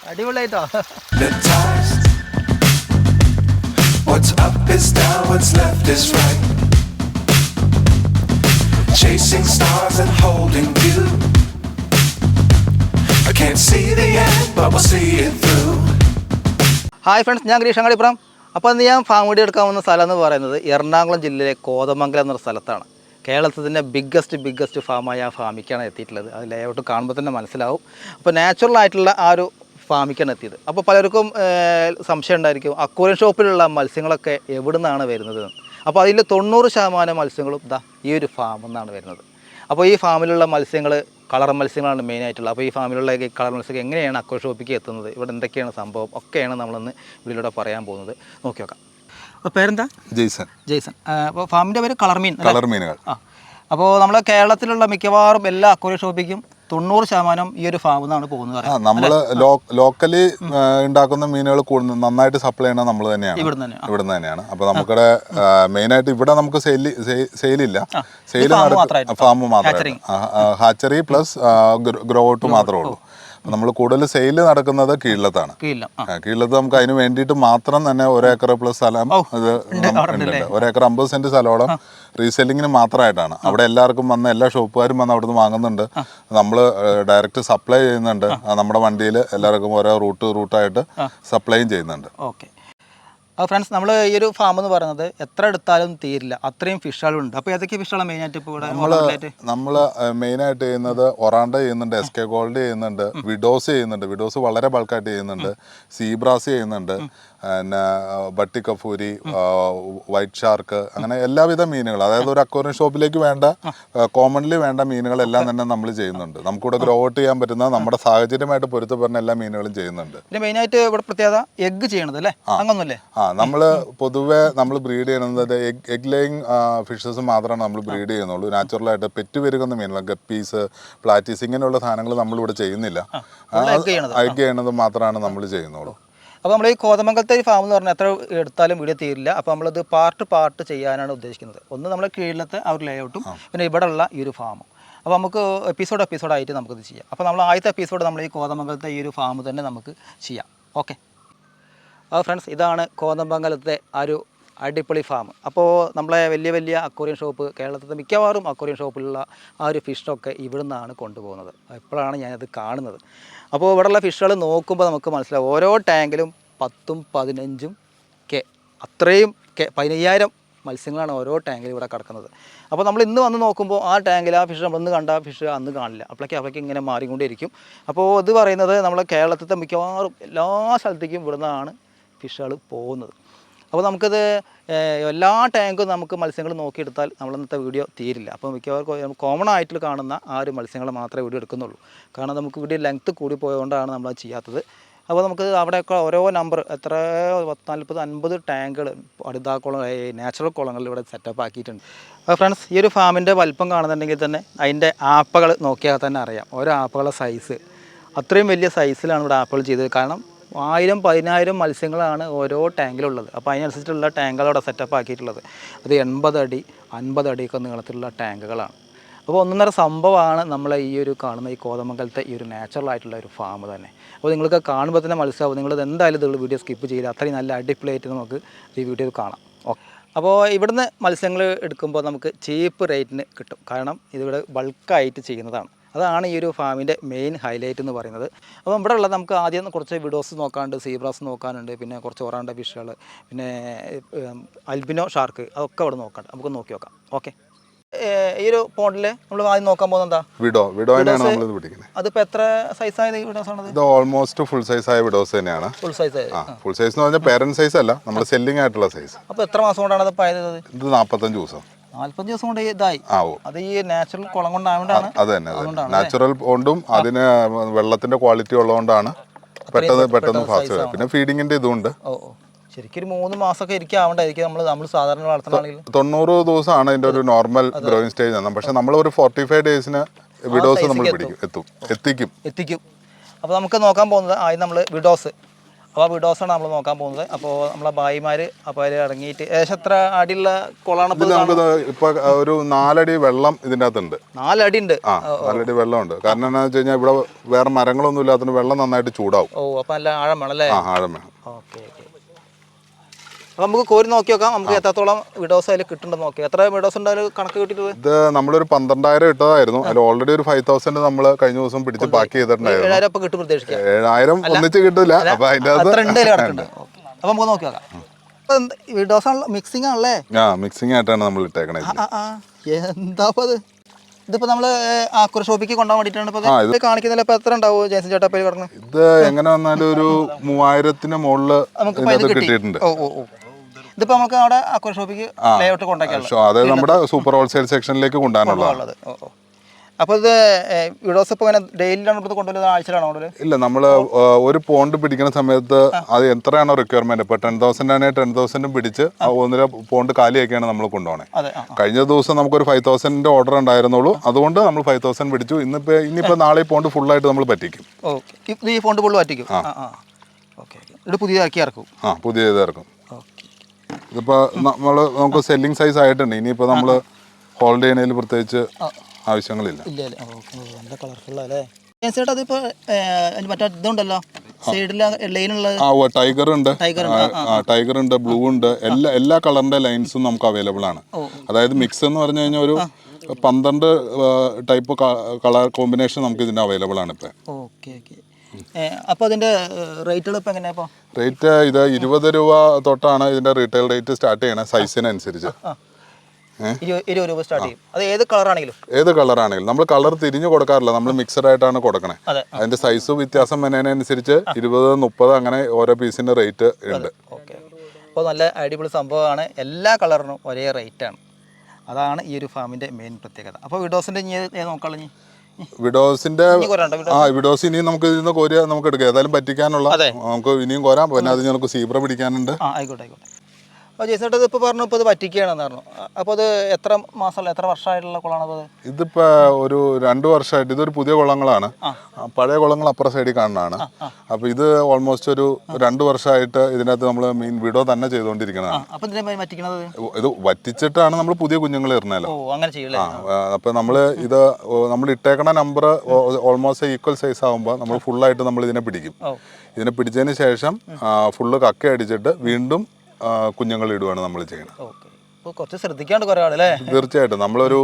അടിപൊളിയായിട്ടോ. What's up is down, what's left is right. Chasing stars and holding you. I can't see the end, but we'll see it through. Hi friends, ഞാൻ ഗിരീഷ് അങ്ങാടിപ്പുറം. അപ്പോൾ അന്ന് ഞാൻ farm video എടുക്കാൻ വന്ന സ്ഥലം എന്ന് പറയുന്നത് എറണാകുളം ജില്ലയിലെ കോതമംഗലം എന്നൊരു സ്ഥലത്താണ്. കേരളത്തിൻ്റെ ബിഗ്ഗസ്റ്റ് ഫാമായ ആ ഫാമിക്കാണ് എത്തിയിട്ടുള്ളത്. അത് ലേഔട്ട് കാണുമ്പോൾ തന്നെ മനസ്സിലാവും. അപ്പോൾ നാച്ചുറൽ ആയിട്ടുള്ള ആ ഒരു ഫാമിക്കാണ് എത്തിയത്. അപ്പോൾ പലർക്കും സംശയം ഉണ്ടായിരിക്കും, അക്വേറിയം ഷോപ്പിലുള്ള മത്സ്യങ്ങളൊക്കെ എവിടെ നിന്നാണ് വരുന്നത്. അപ്പോൾ അതിൽ 90% മത്സ്യങ്ങളും ഈ ഒരു ഫാമിൽ നിന്നാണ് വരുന്നത്. അപ്പോൾ ഈ ഫാമിലുള്ള മത്സ്യങ്ങൾ കളർ മത്സ്യങ്ങളാണ് മെയിനായിട്ടുള്ളത്. അപ്പോൾ ഈ ഫാമിലുള്ള ഈ കളർ മത്സ്യം എങ്ങനെയാണ് അക്വേറിയം ഷോപ്പിലേക്ക് എത്തുന്നത്, ഇവിടെ എന്തൊക്കെയാണ് സംഭവം, ഒക്കെയാണ് നമ്മളൊന്ന് വീഡിയോയിലൂടെ പറയാൻ പോകുന്നത്. നോക്കി നോക്കാം. അപ്പോൾ പേരെന്താ? ജെയ്സൺ. അപ്പോൾ ഫാമിൻ്റെ പേര് കളർ മീനുകൾ. അപ്പോൾ നമ്മൾ കേരളത്തിലുള്ള മിക്കവാറും എല്ലാ അക്വേറിയം ഷോപ്പിക്കും 90% ഈ ഒരു ഫാമിൽ നിന്നാണ് പോകുന്നത്. നമ്മൾ ലോക്കലി ഉണ്ടാക്കുന്ന മീനുകൾ നന്നായിട്ട് സപ്ലൈ ചെയ്യണത് നമ്മൾ തന്നെയാണ്, ഇവിടുന്ന് തന്നെയാണ്. അപ്പോൾ നമുക്കിവിടെ മെയിനായിട്ട് ഇവിടെ നമുക്ക് സെയിലില്ല, സെയിൽ ഫാം മാത്രമേ, ഹാച്ചറി പ്ലസ് ഗ്രോട്ട് മാത്രമേ ഉള്ളൂ. നമ്മൾ കൂടുതൽ സെയിൽ നടക്കുന്നത് കീഴത്താണ്. കീഴത്ത് നമുക്ക് അതിന് വേണ്ടിയിട്ട് മാത്രം തന്നെ 1 ഏക്കർ പ്ലസ് സ്ഥലം ഇത് ഉണ്ട്. 1 ഏക്കർ 50 സെന്റ് സ്ഥലത്തോളം റീസെല്ലിങ്ങിന് മാത്രമായിട്ടാണ്. അവിടെ എല്ലാവർക്കും വന്ന് എല്ലാ ഷോപ്പുകാരും വന്ന് അവിടെ നിന്ന് വാങ്ങുന്നുണ്ട്. നമ്മൾ ഡയറക്റ്റ് സപ്ലൈ ചെയ്യുന്നുണ്ട്. നമ്മുടെ വണ്ടിയിൽ എല്ലാവർക്കും ഓരോ റൂട്ടായിട്ട് സപ്ലൈയും ചെയ്യുന്നുണ്ട്. ഓക്കെ. അപ്പോൾ ഫ്രണ്ട്സ്, നമ്മൾ ഈ ഒരു ഫാം എന്ന് പറയുന്നത് എത്ര എടുത്താലും തീരില്ല, അത്രയും ഫിഷുകളുണ്ട്. അപ്പോൾ ഏതൊക്കെ ഫിഷുകളാണ് മെയിനായിട്ട് ഇപ്പോൾ ഇവിടെ? നമ്മൾ മെയിനായിട്ട് ചെയ്യുന്നത് ഒറാണ്ട ചെയ്യുന്നുണ്ട്, എസ്കെ ഗോൾഡ് ചെയ്യുന്നുണ്ട്, വിഡോസ് ചെയ്യുന്നുണ്ട്. വിഡോസ് വളരെ ബൾക്കായിട്ട് ചെയ്യുന്നുണ്ട്. സീബ്രാസ് ചെയ്യുന്നുണ്ട്, പിന്നെ ബട്ടി കഫൂരി, വൈറ്റ് ഷാർക്ക്, അങ്ങനെ എല്ലാവിധ മീനുകൾ, അതായത് ഒരു അക്വേറിയം ഷോപ്പിലേക്ക് വേണ്ട കോമൺലി വേണ്ട മീനുകളെല്ലാം തന്നെ നമ്മൾ ചെയ്യുന്നുണ്ട്. നമുക്കിവിടെ ഗ്രോ ഔട്ട് ചെയ്യാൻ പറ്റുന്ന നമ്മുടെ സാഹചര്യമായിട്ട് പൊരുത്തപ്പെടുന്ന എല്ലാ മീനുകളും ചെയ്യുന്നുണ്ട്. പിന്നെ മെയിനായിട്ട് ഇവിടെ പ്രത്യേകത എഗ്ഗ് ചെയ്യണത് അല്ലേ? അങ്ങനൊന്നുമില്ലേ? നമ്മൾ പൊതുവെ നമ്മൾ ബ്രീഡ് ചെയ്യുന്നത് എഗ് ലേയിങ് ഫിഷസ് മാത്രമാണ് നമ്മൾ ബ്രീഡ് ചെയ്യുന്നുള്ളൂ. നാച്ചുറലായിട്ട് പെറ്റ് പെരുകുന്ന മീനുകൾ, ഗപ്പീസ്, പ്ലാറ്റീസ്, ഇങ്ങനെയുള്ള സാധനങ്ങൾ നമ്മളിവിടെ ചെയ്യുന്നില്ല. എഗ് ചെയ്യണത് മാത്രമാണ് നമ്മൾ ചെയ്യുന്നുള്ളൂ. അപ്പോൾ നമ്മൾ ഈ കോതമംഗലത്തെ ഫാം എന്ന് പറഞ്ഞാൽ എത്ര എടുത്താലും വീഡിയോ തീരില്ല. അപ്പോൾ നമ്മളിത് പാർട്ട് ചെയ്യാനാണ് ഉദ്ദേശിക്കുന്നത്. ഒന്ന് നമ്മുടെ കീഴിലത്തെ ആ ഒരു ലേഔട്ടും പിന്നെ ഇവിടെയുള്ള ഈ ഒരു ഫാമും. അപ്പോൾ നമുക്ക് എപ്പിസോഡായിട്ട് നമുക്കിത് ചെയ്യാം. അപ്പോൾ നമ്മൾ ആദ്യത്തെ എപ്പിസോഡ് നമ്മൾ ഈ കോതമംഗലത്തെ ഈ ഒരു ഫാം തന്നെ നമുക്ക് ചെയ്യാം. ഓക്കെ. അപ്പോൾ ഫ്രണ്ട്സ്, ഇതാണ് കോതമംഗലത്തെ ആ ഒരു അടിപൊളി ഫാം. അപ്പോൾ നമ്മളെ വലിയ അക്വേറിയം ഷോപ്പ്, കേരളത്തിലെ മിക്കവാറും അക്വേറിയം ഷോപ്പിലുള്ള ആ ഒരു ഫിഷൊക്കെ ഇവിടെ നിന്നാണ് കൊണ്ടുപോകുന്നത്. ഇപ്പോഴാണ് ഞാനത് കാണുന്നത്. അപ്പോൾ ഇവിടെയുള്ള ഫിഷുകൾ നോക്കുമ്പോൾ നമുക്ക് മനസ്സിലാവും, ഓരോ ടാങ്കിലും 10ഉം 15ഉം അത്രയും 15,000 മത്സ്യങ്ങളാണ് ഓരോ ടാങ്കിൽ ഇവിടെ കിടക്കുന്നത്. അപ്പോൾ നമ്മൾ ഇന്ന് വന്ന് നോക്കുമ്പോൾ ആ ടാങ്കിൽ ആ ഫിഷ് നമ്മളിന്ന് കണ്ട ഫിഷ് അന്ന് കാണില്ല. അപ്പോഴേക്ക് ഇങ്ങനെ മാറിക്കൊണ്ടിരിക്കും. അപ്പോൾ ഇത് പറയുന്നത് നമ്മളെ കേരളത്തിലെ മിക്കവാറും എല്ലാ സ്ഥലത്തേക്കും ഇവിടെ നിന്നാണ് ഫിഷുകൾ പോകുന്നത്. അപ്പോൾ നമുക്കത് എല്ലാ ടാങ്കും നമുക്ക് മത്സ്യങ്ങൾ നോക്കിയെടുത്താൽ നമ്മളിന്നത്തെ വീഡിയോ തീരില്ല. അപ്പോൾ മിക്കവാറും കോമൺ ആയിട്ട് കാണുന്ന ആ ഒരു മത്സ്യങ്ങൾ മാത്രമേ വീഡിയോ എടുക്കുന്നുള്ളൂ. കാരണം നമുക്ക് വീഡിയോ ലെങ്ത്ത് കൂടി പോയതുകൊണ്ടാണ് നമ്മളത് ചെയ്യാത്തത്. അപ്പോൾ നമുക്ക് അവിടെയൊക്കെ ഓരോ നമ്പർ 40-50 ടാങ്കുകൾ അടുത്ത നാച്ചുറൽ കുളങ്ങളിൽ ഇവിടെ സെറ്റപ്പ് ആക്കിയിട്ടുണ്ട്. അപ്പോൾ ഫ്രണ്ട്സ്, ഈ ഒരു ഫാമിൻ്റെ വലിപ്പം കാണുന്നുണ്ടെങ്കിൽ തന്നെ അതിൻ്റെ ആപ്പകൾ നോക്കിയാൽ തന്നെ അറിയാം. ഓരോ ആപ്പകളുടെ സൈസ് അത്രയും വലിയ സൈസിലാണ് ഇവിടെ ആപ്പകൾ ചെയ്തത്. കാരണം 1000-10,000 മത്സ്യങ്ങളാണ് ഓരോ ടാങ്കിലുള്ളത്. അപ്പോൾ അതിനനുസരിച്ചുള്ള ടാങ്കുകളവിടെ സെറ്റപ്പ് ആക്കിയിട്ടുള്ളത്. അത് 80 അടി 50 അടിയൊക്കെ നീളത്തിലുള്ള ടാങ്കുകളാണ്. അപ്പോൾ ഒന്നൊന്നര സംഭവമാണ് നമ്മളെ ഈ ഒരു കാണുന്ന ഈ കോതമംഗലത്തെ ഈ ഒരു നാച്ചുറൽ ആയിട്ടുള്ള ഒരു ഫാം തന്നെ. അപ്പോൾ നിങ്ങൾക്ക് കാണുമ്പോൾ തന്നെ മനസ്സിലാവും, നിങ്ങളിത് എന്തായാലും ഇതുള്ള വീഡിയോ സ്കിപ്പ് ചെയ്യില്ല. അത്രയും നല്ല അടിപൊളിയായിട്ട് നമുക്ക് ഈ വീഡിയോ കാണാം. ഓക്കെ. അപ്പോൾ ഇവിടുന്ന് മത്സ്യങ്ങൾ എടുക്കുമ്പോൾ നമുക്ക് ചീപ്പ് റേറ്റിന് കിട്ടും. കാരണം ഇതിവിടെ ബൾക്കായിട്ട് ചെയ്യുന്നതാണ്. അതാണ് ഈ ഒരു ഫാമിൻ്റെ മെയിൻ ഹൈലൈറ്റ് എന്ന് പറയുന്നത്. അപ്പോൾ ഇവിടെ ഉള്ളത് നമുക്ക് ആദ്യം കുറച്ച് വിഡോസ് നോക്കാനുണ്ട്, സീബ്രാസ് നോക്കാനുണ്ട്, പിന്നെ കുറച്ച് ഒറാണ്ട ഫിഷുകൾ, പിന്നെ അൽബിനോ ഷാർക്ക്, അതൊക്കെ അവിടെ നോക്കാനുണ്ട്. നമുക്ക് നോക്കി നോക്കാം. ഓക്കെ. ഈ ഒരു പോണ്ടിൽ നമ്മൾ ആദ്യം നോക്കാൻ പോകുന്നത് എന്താ? അതിപ്പോൾ എത്ര സൈസായത് വിഡോസ് ആണ്? ഇത് ഓൾമോസ്റ്റ് ഫുൾ സൈസ് ആയ വിഡോസ് തന്നെയാണ്. ഫുൾ സൈസ് എന്ന് പറഞ്ഞാൽ പേരന്റ് സൈസ് അല്ല, നമ്മൾ സെല്ലിംഗ് ആയിട്ടുള്ള സൈസ്. അപ്പോൾ എത്ര മാസം കൊണ്ടാണ് അത് പായത്? ഇത് 45 ദിവസം. 45 ദിവസം കൊണ്ട് ഇതായി. അത് ഈ നാച്ചുറൽ കുളം കൊണ്ടാണ്. അത് തന്നെ, നാച്ചുറൽ കൊണ്ടും അതിന് വെള്ളത്തിന്റെ ക്വാളിറ്റി ഉള്ളതുകൊണ്ടാണ് പെട്ടെന്ന് ഫാസ്റ്റ്. പിന്നെ ഫീഡിങ്ങിന്റെ ഇതുണ്ട്. ശരിക്കും 3 മാസമൊക്കെ ഇരിക്കാവണ്ടായിരിക്കും നമ്മൾ സാധാരണ വളർത്തണമെങ്കിൽ. 90 ദിവസമാണ് ഇതിന്റെ ഒരു നോർമൽ ഗ്രോയിങ് സ്റ്റേജ്. പക്ഷെ നമ്മൾ ഒരു 45 ഡേയ്സിന് വിഡോസ് നമ്മൾ എത്തിക്കും. അപ്പോൾ നമുക്ക് നോക്കാൻ പോകുന്നത് ആദ്യം നമ്മൾ വിഡോസ് അപ്പോൾ ആ വിഡോസാണ് നമ്മൾ നോക്കാൻ പോകുന്നത്. അപ്പോൾ നമ്മളെ ഭായിമാർ അപ്പോൾ അതിൽ ഇറങ്ങിയിട്ട് ഏകദേശം എത്ര അടിയുള്ള കുളമാണ് ഇപ്പോൾ? നമുക്ക് ഇപ്പൊ ഒരു 4 അടി വെള്ളം ഇതിൻ്റെ അകത്തുണ്ട്. 4 അടി ഉണ്ട്. 4 അടി വെള്ളമുണ്ട്. കാരണം എന്താണെന്ന് വെച്ച് കഴിഞ്ഞാൽ ഇവിടെ വേറെ മരങ്ങളൊന്നും ഇല്ലാത്തതുകൊണ്ട് വെള്ളം നന്നായിട്ട് ചൂടാവും. അപ്പോൾ നല്ല ആഴം വേണം അല്ലേ? ആഴം വേണം. ഓക്കെ. അപ്പോൾ നമുക്ക് കോരി നോക്കി നോക്കാം നമുക്ക് എത്രത്തോളം വിഡോസ് അതിൽ കിട്ടുന്നുണ്ടെന്ന് നോക്കി. എത്ര വിഡോസ് ഉണ്ടായാലും കണക്ക് കിട്ടിയിട്ട്? ഇത് നമ്മളൊരു 12,000 ഇട്ടതായിരുന്നു. അതിൽ ഓൾറെഡി ഒരു 5,000 നമ്മൾ കഴിഞ്ഞ ദിവസം പിടിച്ച് ബാക്കി ചെയ്തിട്ടുണ്ടായിരുന്നു. 7,000 ഇപ്പോൾ കിട്ടും പ്രതീക്ഷിക്കാം. 7,000 ഒന്നിച്ച് കിട്ടില്ല. അപ്പോൾ അതിൻ്റെ അപ്പോൾ നമുക്ക് നോക്കി നോക്കാം. വിഡോസ് ആണല്ലോ, മിക്സിംഗ് ആണല്ലേ? മിക്സിംഗ് ആയിട്ടാണ് നമ്മൾ ഇട്ടേക്കണേ. എന്താ അപ്പോൾ അത്? ഇതിപ്പോൾ നമ്മൾ ആക്വ ഷോപ്പിക്ക് കൊണ്ടുപോകാൻ വേണ്ടിയിട്ടാണ് ഇപ്പോൾ കാണിക്കുന്നില്ല. ഇപ്പോൾ എത്ര ഉണ്ടാവും ജയസൻ ചേട്ടാ പേര് പറഞ്ഞു? ഇത് എങ്ങനെ വന്നാലും ഒരു 3,000-ന് മുകളിൽ കിട്ടിയിട്ടുണ്ട്. ഇതിപ്പോൾ നമുക്ക് അവിടെ ആക്വ ഷോപ്പിക്ക് ലേഔട്ട് കൊണ്ടാക്കിയുള്ളത്, അതായത് നമ്മുടെ സൂപ്പർ ഹോൾസെയിൽ സെക്ഷനിലേക്ക് കൊണ്ടുപോകാനുള്ളത്. അപ്പോൾ ഇത് വിഡോസ് ഇപ്പോൾ ഇങ്ങനെ ഡെയിലിയാണ് ഇപ്പോൾ കൊണ്ടുവരുന്നത്, ആഴ്ചയിലാണോ കൊണ്ടുവരുന്നത്? ഇല്ല, നമ്മൾ ഒരു പോണ്ട് പിടിക്കുന്ന സമയത്ത് അത് എത്രയാണോ റിക്വയർമെന്റ്, ഇപ്പോൾ 10,000 ആണെങ്കിൽ 10,000 പിടിച്ച് 1.5 പോണ്ട് കാലിയാക്കിയാണ് നമ്മൾ കൊണ്ടുപോകണേ. കഴിഞ്ഞ ദിവസം നമുക്കൊരു 5,000 ഓർഡർ ഉണ്ടായിരുന്നുള്ളൂ. അതുകൊണ്ട് നമ്മൾ 5,000 പിടിച്ചു. ഇനിയിപ്പോൾ നാളെ ഈ പോണ്ട് ഫുള്ളായിട്ട് നമ്മൾ പറ്റിക്കും. ഈ പോണ്ട് ഫുള്ള് പറ്റിക്കും. ഇത് പുതിയതാക്കി ഇറക്കും. പുതിയത് ഇറക്കും. ഇതിപ്പോൾ നമുക്ക് സെല്ലിംഗ് സൈസ് ആയിട്ടുണ്ട്. ഇനിയിപ്പോൾ നമ്മൾ ഹോൾഡ് ചെയ്യണതിൽ പ്രത്യേകിച്ച് ആവശ്യങ്ങളില്ല. ടൈഗർ ഉണ്ട്, ബ്ലൂ ഉണ്ട്, എല്ലാ കളറിന്റെ ലൈൻസും നമുക്ക് അവൈലബിൾ ആണ്. അതായത് മിക്സ് എന്ന് പറഞ്ഞു കഴിഞ്ഞാൽ ഒരു 12 ടൈപ്പ് കളർ കോമ്പിനേഷൻ നമുക്ക് ഇതിന്റെ അവൈലബിൾ ആണ് ഇപ്പൊ. അപ്പോൾ അതിന്റെ റേറ്റുകൾ ഇപ്പൊ എങ്ങനെയാ? റേറ്റ് ഇത് 20 രൂപ തൊട്ടാണ് ഇതിന്റെ റീറ്റെയിൽ റേറ്റ് സ്റ്റാർട്ട് ചെയ്യണേ, സൈസിനനുസരിച്ച്. 20 രൂപ സ്റ്റാർട്ട് ചെയ്യും. അത് ഏത് കളറാണെങ്കിലും നമ്മൾ കളർ തിരിഞ്ഞു കൊടുക്കാറില്ല, നമ്മൾ മിക്സഡ് ആയിട്ടാണ് കൊടുക്കണേ. അതിന്റെ സൈസ് വ്യത്യാസം വരുന്നതിനനുസരിച്ച് 20, 30 അങ്ങനെ ഓരോ പീസിന്റെ റേറ്റ് ഉണ്ട്. അപ്പോൾ നല്ല അടിപൊളി സംഭവമാണ്. എല്ലാ കളറിനും ഒരേ റേറ്റാണ്. അതാണ് ഈ ഒരു ഫാമിന്റെ മെയിൻ പ്രത്യേകത. അപ്പോൾ വിഡോസിന്റെ നോക്കാളഞ്ഞി വിഡോസിന്റെ വിഡോസ് ഇനിയും നമുക്ക് ഇതിൽ നിന്ന് കോരിയ നമുക്ക് എടുക്കാം. ഏതായാലും പറ്റിക്കാനുള്ള നമുക്ക് ഇനിയും കോരാം. പിന്നെ അത് നമുക്ക് സീബ്ര പിടിക്കാനുണ്ട്. ആയിക്കോട്ടെ. അപ്പോൾ ജേസേട്ടാ ഇപ്പോൾ പറഞ്ഞു ഇപ്പോൾ ഇത് പറ്റിക്കുകയാണെന്ന് പറഞ്ഞു. അപ്പോൾ അത് എത്ര വർഷമായിട്ടുള്ള കുളമാണത്? ഇതിപ്പോൾ ഒരു 2 വർഷമായിട്ട്. ഇതൊരു പുതിയ കുളങ്ങളാണ്. പഴയ കുളങ്ങൾ അപ്പുറ സൈഡിൽ കാണുന്നതാണ്. അപ്പോൾ ഇത് ഓൾമോസ്റ്റ് ഒരു 2 വർഷമായിട്ട് ഇതിനകത്ത് നമ്മൾ മീൻ വിഡോ തന്നെ ചെയ്തുകൊണ്ടിരിക്കുന്നതാണ്. ഇത് വറ്റിച്ചിട്ടാണ് നമ്മൾ പുതിയ കുഞ്ഞുങ്ങൾ ഇറങ്ങല്ലോ. അപ്പോൾ നമ്മൾ ഇട്ടേക്കണ നമ്പർ ഓൾമോസ്റ്റ് ഈക്വൽ സൈസ് ആകുമ്പോൾ നമ്മൾ ഫുള്ളായിട്ട് നമ്മൾ ഇതിനെ പിടിക്കും. ഇതിനെ പിടിച്ചതിന് ശേഷം ഫുള്ള് കക്ക അടിച്ചിട്ട് വീണ്ടും കുഞ്ഞുങ്ങൾ ഇടുകയാണ് നമ്മൾ ചെയ്യണം. കുറച്ച് ശ്രദ്ധിക്കാണ്ട് കുറേ ആളല്ലേ? തീർച്ചയായിട്ടും. നമ്മളൊരു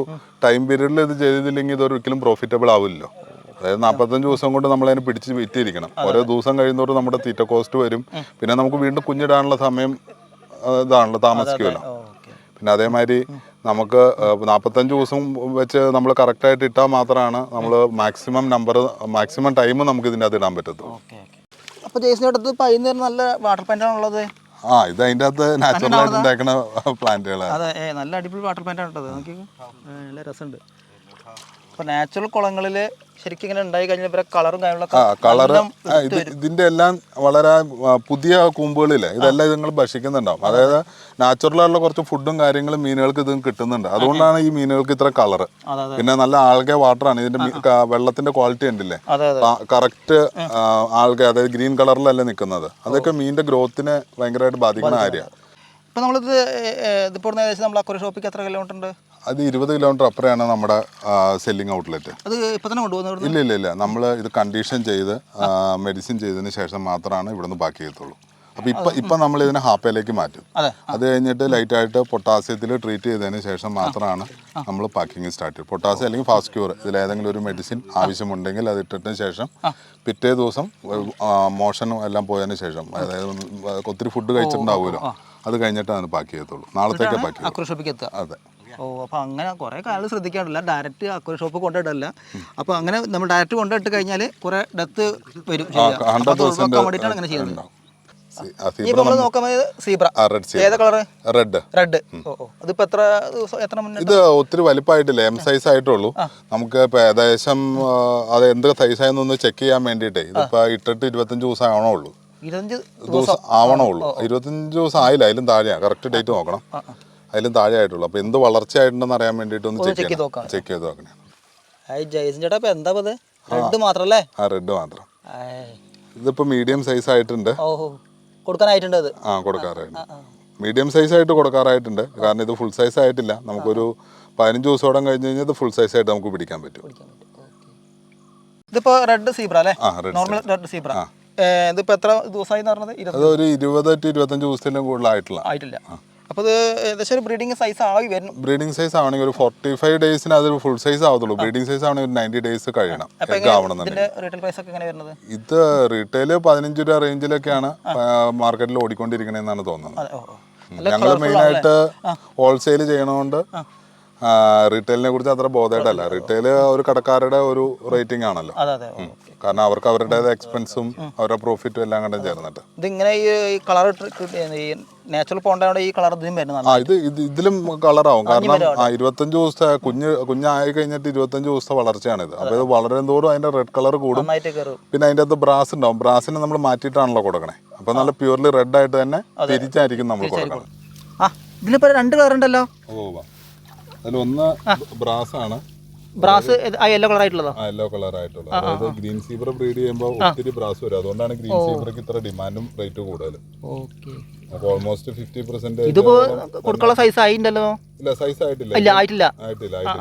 ടൈം പീരീഡിൽ ഇത് ചെയ്തില്ലെങ്കിൽ ഇതൊരിക്കലും പ്രോഫിറ്റബിൾ ആവില്ലല്ലോ. അതായത് 45 ദിവസം കൊണ്ട് നമ്മൾ അതിനെ പിടിച്ച് വിറ്റിരിക്കണം. ഓരോ ദിവസം കഴിയുന്നതോറും നമ്മുടെ തീറ്റ കോസ്റ്റ് വരും. പിന്നെ നമുക്ക് വീണ്ടും കുഞ്ഞിടാനുള്ള സമയം ഇതാണല്ലോ, താമസിക്കുമല്ലോ. പിന്നെ അതേമാതിരി നമുക്ക് 45 ദിവസം വെച്ച് നമ്മൾ കറക്റ്റായിട്ട് ഇട്ടാൽ മാത്രമാണ് നമ്മൾ മാക്സിമം ടൈം നമുക്ക് ഇതിൻ്റെ അകത്ത് ഇടാൻ പറ്റത്തുള്ളൂ. അപ്പോൾ ജേസിനടുത്ത് പൈന്നേരം നല്ല വാട്ടർ പ്ലാന്റാണുള്ളത്. ഇത് അതിൻ്റെ അകത്ത് നാച്ചുറലായിട്ട് ഉണ്ടാക്കുന്ന പ്ലാന്റുകളാണ്. അതെ, നല്ല അടിപൊളി വാട്ടർ പ്ലാന്റ് ആണ് കേട്ടത്. നമുക്ക് നല്ല രസമുണ്ട്. അപ്പോൾ നാച്ചുറൽ കുളങ്ങളിൽ ശരിക്കും ഇങ്ങനെ ഉണ്ടായി കഴിഞ്ഞാൽ കളറും ഇതിന്റെ എല്ലാം വളരെ പുതിയ കൂമ്പുകളില്ലേ, ഇതെല്ലാം നിങ്ങൾ ഭക്ഷിക്കുന്നുണ്ടാവും. അതായത് നാച്ചുറൽ ആയിട്ടുള്ള കുറച്ച് ഫുഡും കാര്യങ്ങളും മീനുകൾക്ക് ഇത് കിട്ടുന്നുണ്ട്. അതുകൊണ്ടാണ് ഈ മീനുകൾക്ക് ഇത്ര കളറ്. പിന്നെ നല്ല ആൾഗെ വാട്ടറാണ് ഇതിന്റെ വെള്ളത്തിന്റെ ക്വാളിറ്റി ഉണ്ടല്ലേ, കറക്റ്റ് ആൾഗെ, അതായത് ഗ്രീൻ കളറിലല്ലേ നിൽക്കുന്നത്. അതൊക്കെ മീനിന്റെ ഗ്രോത്തിനെ ഭയങ്കരമായിട്ട് ബാധിക്കുന്ന കാര്യമാണ്. ഇപ്പം നമ്മളിത് ഇതിപ്പോൾ ഏകദേശം നമ്മൾ അക്വറി ഷോപ്പിക്ക് എത്ര കിലോമീറ്റർ ഉണ്ട്? അത് 20 കിലോമീറ്റർ അപ്പുറയാണ് നമ്മുടെ സെല്ലിംഗ് ഔട്ട്ലെറ്റ്. അത് ഇപ്പം തന്നെ കൊണ്ടുപോകുന്നത്? ഇല്ല, നമ്മൾ ഇത് കണ്ടീഷൻ ചെയ്ത് മെഡിസിൻ ചെയ്തതിന് ശേഷം മാത്രമാണ് ഇവിടുന്ന് പാക്ക് ചെയ്യത്തുള്ളൂ. അപ്പോൾ ഇപ്പം നമ്മൾ ഇതിനെ ഹാപ്പയിലേക്ക് മാറ്റും. അത് കഴിഞ്ഞിട്ട് ലൈറ്റായിട്ട് പൊട്ടാസ്യത്തിൽ ട്രീറ്റ് ചെയ്തതിന് ശേഷം മാത്രമാണ് നമ്മൾ പാക്കിങ് സ്റ്റാർട്ട് ചെയ്യും. പൊട്ടാസ്യം അല്ലെങ്കിൽ ഫാസ്റ്റ് ക്യൂർ, ഇതിലേതെങ്കിലും ഒരു മെഡിസിൻ ആവശ്യമുണ്ടെങ്കിൽ അത് ഇട്ടതിന് ശേഷം പിറ്റേ ദിവസം മോഷനും എല്ലാം പോയതിന് ശേഷം, അതായത് ഒത്തിരി ഫുഡ് കഴിച്ചിട്ടുണ്ടാവുമല്ലോ, അത് കഴിഞ്ഞിട്ടാണ് പാക്ക് ചെയ്യത്തുള്ളൂ. നാളത്തേക്ക് പാക്ക് ചെയ്യും. അതെ. അപ്പോൾ അങ്ങനെ കുറേ കാലം ശ്രദ്ധിക്കാറില്ല, ഡയറക്റ്റ് അക്വറി ഷോപ്പ് കൊണ്ടിട്ടില്ല. അപ്പോൾ അങ്ങനെ നമ്മൾ ഡയറക്റ്റ് കൊണ്ടിട്ട് കഴിഞ്ഞാൽ കുറേ ഡെത്ത് വരും. വേണ്ടിയിട്ടാണ് അങ്ങനെ ചെയ്യുന്നത്. ഇത് ഒത്തിരി വലിപ്പമായിട്ടില്ല, എം സൈസ് ആയിട്ടുള്ളൂ. നമുക്ക് ഇപ്പൊ ഏകദേശം അത് എന്ത് സൈസായെന്നൊന്ന് ചെക്ക് ചെയ്യാൻ വേണ്ടിയിട്ടേ ഇതിപ്പോ ഇട്ടിട്ട് 25 ദിവസം ആവണുള്ളൂ. 25 ദിവസം ആയില്ല, അതിലും താഴെയാണ്. കറക്റ്റ് ഡേറ്റ് നോക്കണം, അതിലും താഴെ ആയിട്ടുള്ളൂ. അപ്പൊ എന്ത് വളർച്ചയായിട്ടുണ്ടെന്ന് അറിയാൻ വേണ്ടിയിട്ട് ഒന്ന് ചെക്ക് ചെയ്ത് നോക്കണേ. എന്താ റെഡ് മാത്രല്ലേ? റെഡ് മാത്രം. ഇതിപ്പോൾ മീഡിയം സൈസ് ആയിട്ടുണ്ട്. ഓഹോ, കൊടുക്കാനായിട്ടുണ്ട് അത്. കൊടുക്കാറായിട്ടുണ്ട്. മീഡിയം സൈസ് ആയിട്ട് കൊടുക്കാറായിട്ടുണ്ട്. കാരണം ഇത് ഫുൾ സൈസ് ആയിട്ടില്ല. നമുക്കൊരു 15 ദിവസത്തോളം കഴിഞ്ഞ് കഴിഞ്ഞാൽ ഇത് ഫുൾ സൈസ് ആയിട്ട് നമുക്ക് പിടിക്കാൻ പറ്റും. ഇതിപ്പോ റെഡ് സീബ്ര അല്ലേ? Normal red zebra. ഇതിപ്പോ എത്ര ദിവസമായി പറഞ്ഞത്? അതൊരു 20 to 25 ദിവസത്തിലും കൂടുതലായിട്ടില്ല. അപ്പോൾ ഇത് ഏകദേശം ഒരു ബ്രീഡിംഗ് സൈസ് ആയി വരുന്നു. ബ്രീഡിംഗ് സൈസ് ആണെങ്കിൽ ഒരു 45 ഡേയ്സിന് അതൊരു ഫുൾ സൈസ് ആവത്തുള്ളൂ. ബ്രീഡിംഗ് സൈസ് ആണെങ്കിൽ ഒരു 90 ഡേയ്സ് കഴിയണം. ഇത് റീറ്റെയിൽ 15 രൂപ റേഞ്ചിലൊക്കെയാണ് മാർക്കറ്റിൽ ഓടിക്കൊണ്ടിരിക്കണെന്നാണ് തോന്നുന്നത്. ഞങ്ങൾ മെയിനായിട്ട് ഹോൾസെയിൽ ചെയ്യണതുകൊണ്ട് റീറ്റെയിലിനെ കുറിച്ച് അത്ര ബോധമായിട്ടല്ല. റീറ്റെയിൽ ഒരു കടക്കാരുടെ ഒരു റേറ്റിംഗ് ആണല്ലോ. കാരണം അവർക്ക് അവരുടേതായ എക്സ്പെൻസും അവരുടെ പ്രോഫിറ്റും എല്ലാം കണ്ടും ചേർന്നിട്ട് ഇതിങ്ങനെ ഈ കളർ നാച്ചുറൽ പോണ്ടാണ് ഈ കളർ ഇതിലും കളറാവും. കാരണം 25 ദിവസത്തെ കുഞ്ഞായി കഴിഞ്ഞിട്ട് 25 ദിവസത്തെ വളർച്ചയാണിത്. അപ്പോൾ ഇത് വളരും തോറും അതിന്റെ റെഡ് കളർ കൂടും. പിന്നെ അതിൻ്റെ അകത്ത് ബ്രാസ് ഉണ്ടാവും. ബ്രാസിനെ നമ്മൾ മാറ്റിയിട്ടാണല്ലോ കൊടുക്കണേ. അപ്പോൾ നല്ല പ്യൂർലി റെഡ് ആയിട്ട് തന്നെ തിരിച്ചായിരിക്കും നമ്മൾ കൊടുക്കണം. ഇതിലിപ്പോ 2 കളർ ഉണ്ടല്ലോ. അതിലൊന്ന് ബ്രാസ് ആണ്. ബ്രാസ് യെല്ലോ കളർ ആയിട്ടുള്ളതോ? യെല്ലോ കളർ ആയിട്ടുള്ളത്. അതായത് ഗ്രീൻ സീബ്ര ബ്രീഡ് ചെയ്യുമ്പോൾ ഒത്തിരി ബ്രാസ് വരും. അതുകൊണ്ടാണ് ഗ്രീൻ സീബ്രക്ക് ഇത്ര ഡിമാൻഡും റേറ്റ് കൂടുതലും. അപ്പോൾ ഓൾമോസ്റ്റ് 50% ഇതിപ്പോ കൊടുക്കാനുള്ള സൈസ് ആയില്ലല്ലോ. ഇല്ല, സൈസ് ആയിട്ടില്ല. ആയിട്ടില്ല.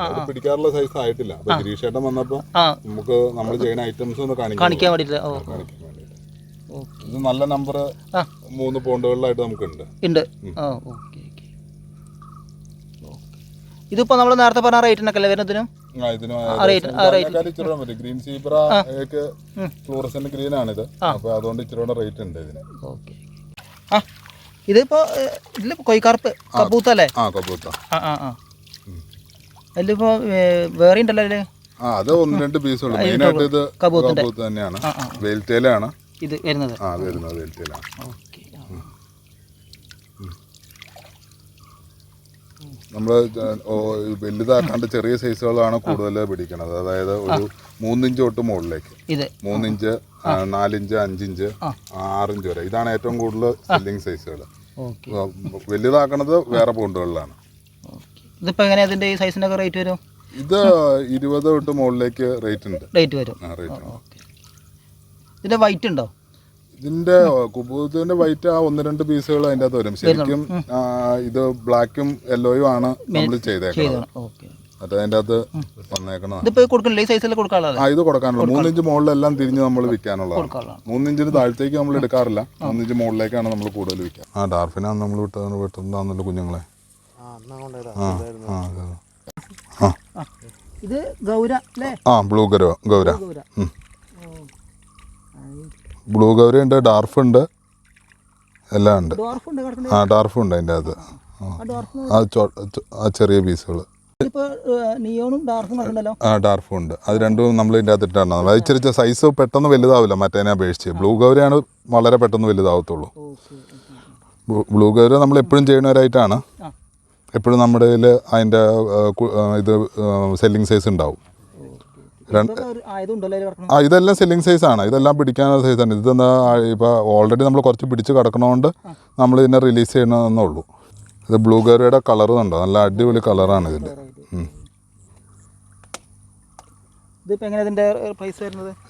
അത് പിടിക്കാറുള്ള സൈസ് ആയിട്ടില്ല. അപ്പൊ ഗിരീഷേട്ടൻ വന്നപ്പോ നമുക്ക് നമ്മൾ ചെയ്യുന്ന ഐറ്റംസ് ഒന്ന് കാണിക്കാൻ വേണ്ടിട്ട്. ഇത് നല്ല നമ്പർ 3 പൗണ്ടുകളിലായിട്ട് നമുക്കുണ്ട്. ഇതിപ്പോ നമ്മൾ നേരത്തെ പറഞ്ഞ റേറ്റിനൊക്കെ വരുന്നതിനും ഗ്രീൻ സീബ്ര ഫ്ലൂറസെന്റ് ഗ്രീൻ ആണിത്. അപ്പൊ അതുകൊണ്ട് ഇച്ചിരി റേറ്റ് ഉണ്ട് ഇതിന്. ഇതിപ്പോ ഇതില് കൊയ്ക്കാർപ്പ് കബൂത്തല്ലേ? കബൂത്ത. അതിലിപ്പോ വേറെ ഉണ്ടല്ലോ അതില്. അത് 1-2 പീസുള്ളൂ. മെയിൻ ആയിട്ട് ഇത് കബൂത്ത് തന്നെയാണ്. വെയിൽറ്റേലാണ് ഇത് വരുന്നത്. വെയിൽറ്റേലാണ്. നമ്മൾ വലുതാക്കാണ്ട് ചെറിയ സൈസുകളാണ് കൂടുതൽ പിടിക്കുന്നത്. അതായത് ഒരു 3 ഇഞ്ച് തൊട്ട് മുകളിലേക്ക് 3 ഇഞ്ച്, 4 ഇഞ്ച്, 5 ഇഞ്ച്, 6 ഇഞ്ച് വരെ. ഇതാണ് ഏറ്റവും കൂടുതൽ സെല്ലിംഗ് സൈസുകൾ. വലുതാക്കണത് വേറെ പൗണ്ടുകളിലാണ്. ഇതിപ്പോ എങ്ങനെ ഇതിന്റെ സൈസിനൊക്കെ റേറ്റ് വരും? ഇത് 20 തൊട്ട് മുകളിലേക്ക് റേറ്റ് വരും. ഇതിന്റെ വൈറ്റ് ഉണ്ടോ? ഇതിന്റെ കുബൂത്തിന്റെ വൈറ്റ് 1-2 പീസുകൾ അതിൻ്റെ അകത്ത് വരും. ശരിക്കും ഇത് ബ്ലാക്കും യെല്ലോയും ആണ് നമ്മൾ ചെയ്തേക്കുന്നത്. അത് അതിൻ്റെ അകത്ത് വന്നേക്കണം. ഇത് കൊടുക്കാനുള്ള 3 ഇഞ്ച് മുകളിലെല്ലാം തിരിഞ്ഞ് നമ്മൾ വിൽക്കാനുള്ളതാണ്. 3 ഇഞ്ചിന് താഴത്തേക്ക് നമ്മൾ എടുക്കാറില്ല. 3 ഇഞ്ച് മുകളിലേക്കാണ് നമ്മൾ കൂടുതൽ വിൽക്കുക. ഡാർഫിനാണ് നമ്മൾ വിട്ടുന്നതാണല്ലോ കുഞ്ഞുങ്ങളെ. ഇത് ഗൗര അല്ലേ? ബ്ലൂ ഗൗര. ബ്ലൂ ഗൗര ഉണ്ട്, ഡാർഫ് ഉണ്ട്, എല്ലാം ഉണ്ട്. ഡാർഫ് ഉണ്ട് അതിൻ്റെ അകത്ത്. ചെറിയ പീസുകൾ. ഡാർഫും ഉണ്ട്. അത് രണ്ടും നമ്മൾ ഇതിൻ്റെ അകത്ത് ഇട്ടാണ്. അത് ഇച്ചിരി സൈസ് പെട്ടെന്ന് വലുതാവില്ല മറ്റേനെ അപേക്ഷിച്ച്. ബ്ലൂ ഗൗരയാണ് വളരെ പെട്ടെന്ന് വലുതാവത്തുള്ളൂ. ബ്ലൂ ഗൗര നമ്മൾ എപ്പോഴും ചെയ്യുന്നവരായിട്ടാണ്. എപ്പോഴും നമ്മുടെ കയ്യിൽ അതിൻ്റെ ഇത് സെല്ലിംഗ് സൈസ് ഉണ്ടാവും. ഇതെല്ലാം സെല്ലിംഗ് സൈസാണ്. ഇതെല്ലാം പിടിക്കാനുള്ള സൈസാണ്. ഇതെന്താ ഇപ്പോൾ ഓൾറെഡി നമ്മൾ കുറച്ച് പിടിച്ച് കിടക്കണതുകൊണ്ട് നമ്മൾ ഇതിനെ റിലീസ് ചെയ്യണമെന്നേ ഉള്ളൂ. ഇത് ബ്ലൂ ഗൗരയുടെ കളർ ഉണ്ടോ? നല്ല അടിപൊളി കളറാണ് ഇതിൻ്റെ.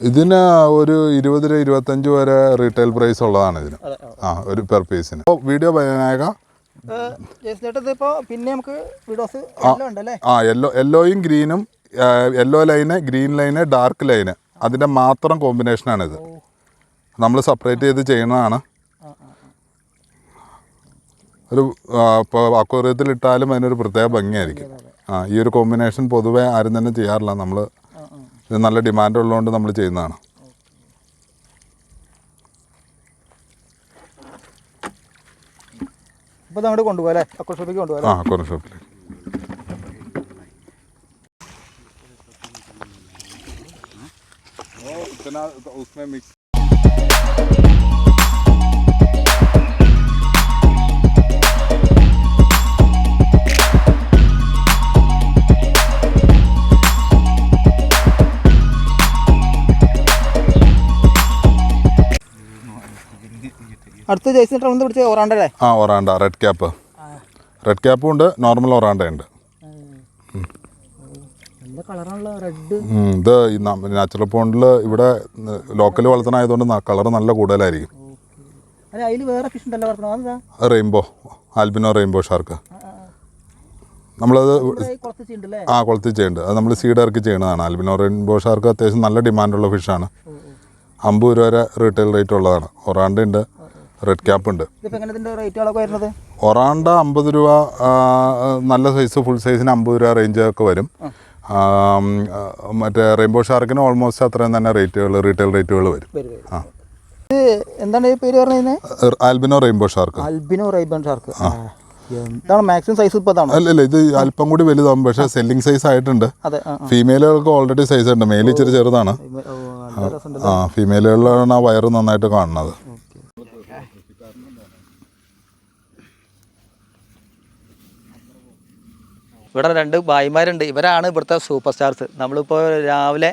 ഇതിന് ഒരു 20-25 വരെ റീറ്റെയിൽ പ്രൈസ് ഉള്ളതാണ് ഇതിന്. ഒരു പെർ പീസിന്. വീഡിയോ ഭയനായക പിന്നെ നമുക്ക് യെല്ലോയും ഗ്രീനും, yellow line, green line, dark line, അതിൻ്റെ മാത്രം കോമ്പിനേഷനാണിത്. നമ്മൾ സെപ്പറേറ്റ് ചെയ്ത് ചെയ്യുന്നതാണ്. ഒരു ഇപ്പോൾ അക്വേറിയത്തിൽ ഇട്ടാലും അതിനൊരു പ്രത്യേക ഭംഗിയായിരിക്കും. ഈ ഒരു കോമ്പിനേഷൻ പൊതുവേ ആരും തന്നെ ചെയ്യാറില്ല. നമ്മൾ ഇത് നല്ല ഡിമാൻഡ് ഉള്ളതുകൊണ്ട് നമ്മൾ ചെയ്യുന്നതാണ്. അപ്പോൾ നമ്മൾ കൊണ്ടുപോകാം അക്വേറിയം ഷോപ്പിലേക്ക് കൊണ്ടുപോകാം. അക്വേറിയം ഷോപ്പിലേക്ക്. उसमें मिक्स അടുത്ത ജയ്സൺ ട്രൗണ്ട് പിടിച്ച ഒറാണ്ടല്ലേ? ഒറാണ്ട റെഡ് ക്യാപ്പും ഉണ്ട്, നോർമൽ ഒറാണ്ട ഉണ്ട്. കളറാണല്ലോ റെഡ്. ഇത് നാച്ചുറൽ പോണ്ടിൽ ഇവിടെ ലോക്കൽ വളർത്തണായതുകൊണ്ട് കളർ നല്ല കൂടുതലായിരിക്കും. അതിൽ വേറെ ഫിഷ് ഉണ്ടല്ലോ, റെയിൻബോ, ആൽബിനോ റെയിൻബോ ഷാർക്ക്. നമ്മളത് കുളത്തിൽ ചെയ്യുന്നുണ്ട്. അത് നമ്മൾ സീഡ് ഇറക്കി ചെയ്യുന്നതാണ്. ആൽബിനോ റെയിൻബോ ഷാർക്ക് അത്യാവശ്യം നല്ല ഡിമാൻഡുള്ള ഫിഷാണ്. 50 രൂപ വരെ റീറ്റെയിൽ റേറ്റ് ഉള്ളതാണ്. ഒറാണ്ട ഉണ്ട്, റെഡ് ക്യാപ്പ് ഉണ്ട്. ഒറാണ്ട 50 രൂപ, നല്ല സൈസ് ഫുൾ സൈസിന് 50 രൂപ റേഞ്ചൊക്കെ വരും. മറ്റേ റെയിൻബോ ഷാർക്കിന് ഓൾമോസ്റ്റ് അത്രയും തന്നെ റീറ്റെയിൽ റേറ്റുകൾ വരും. എന്താണ് പേര് പറഞ്ഞത്? Albino rainbow shark. Albino rainbow shark. എന്താണ് മാക്സിമം സൈസ് ഇപ്പോൾ? അല്ലല്ല, ഇത് അല്പം കൂടി വലുതാവും. പക്ഷേ സെല്ലിംഗ് സൈസ് ആയിട്ടുണ്ട്. ഫീമെയിലുകൾക്ക് ഓൾറെഡി സൈസ് ഉണ്ട്. മെയിൽ ഇച്ചിരി ചെറുതാണ്. ഫീമെയിലുകളിലാണ് ആ വയറ് നന്നായിട്ട് കാണുന്നത്. ഇവിടെ 2 ഭായിമാരുണ്ട്. ഇവരാണ് ഇവിടുത്തെ സൂപ്പർ സ്റ്റാർസ്. നമ്മളിപ്പോൾ രാവിലെ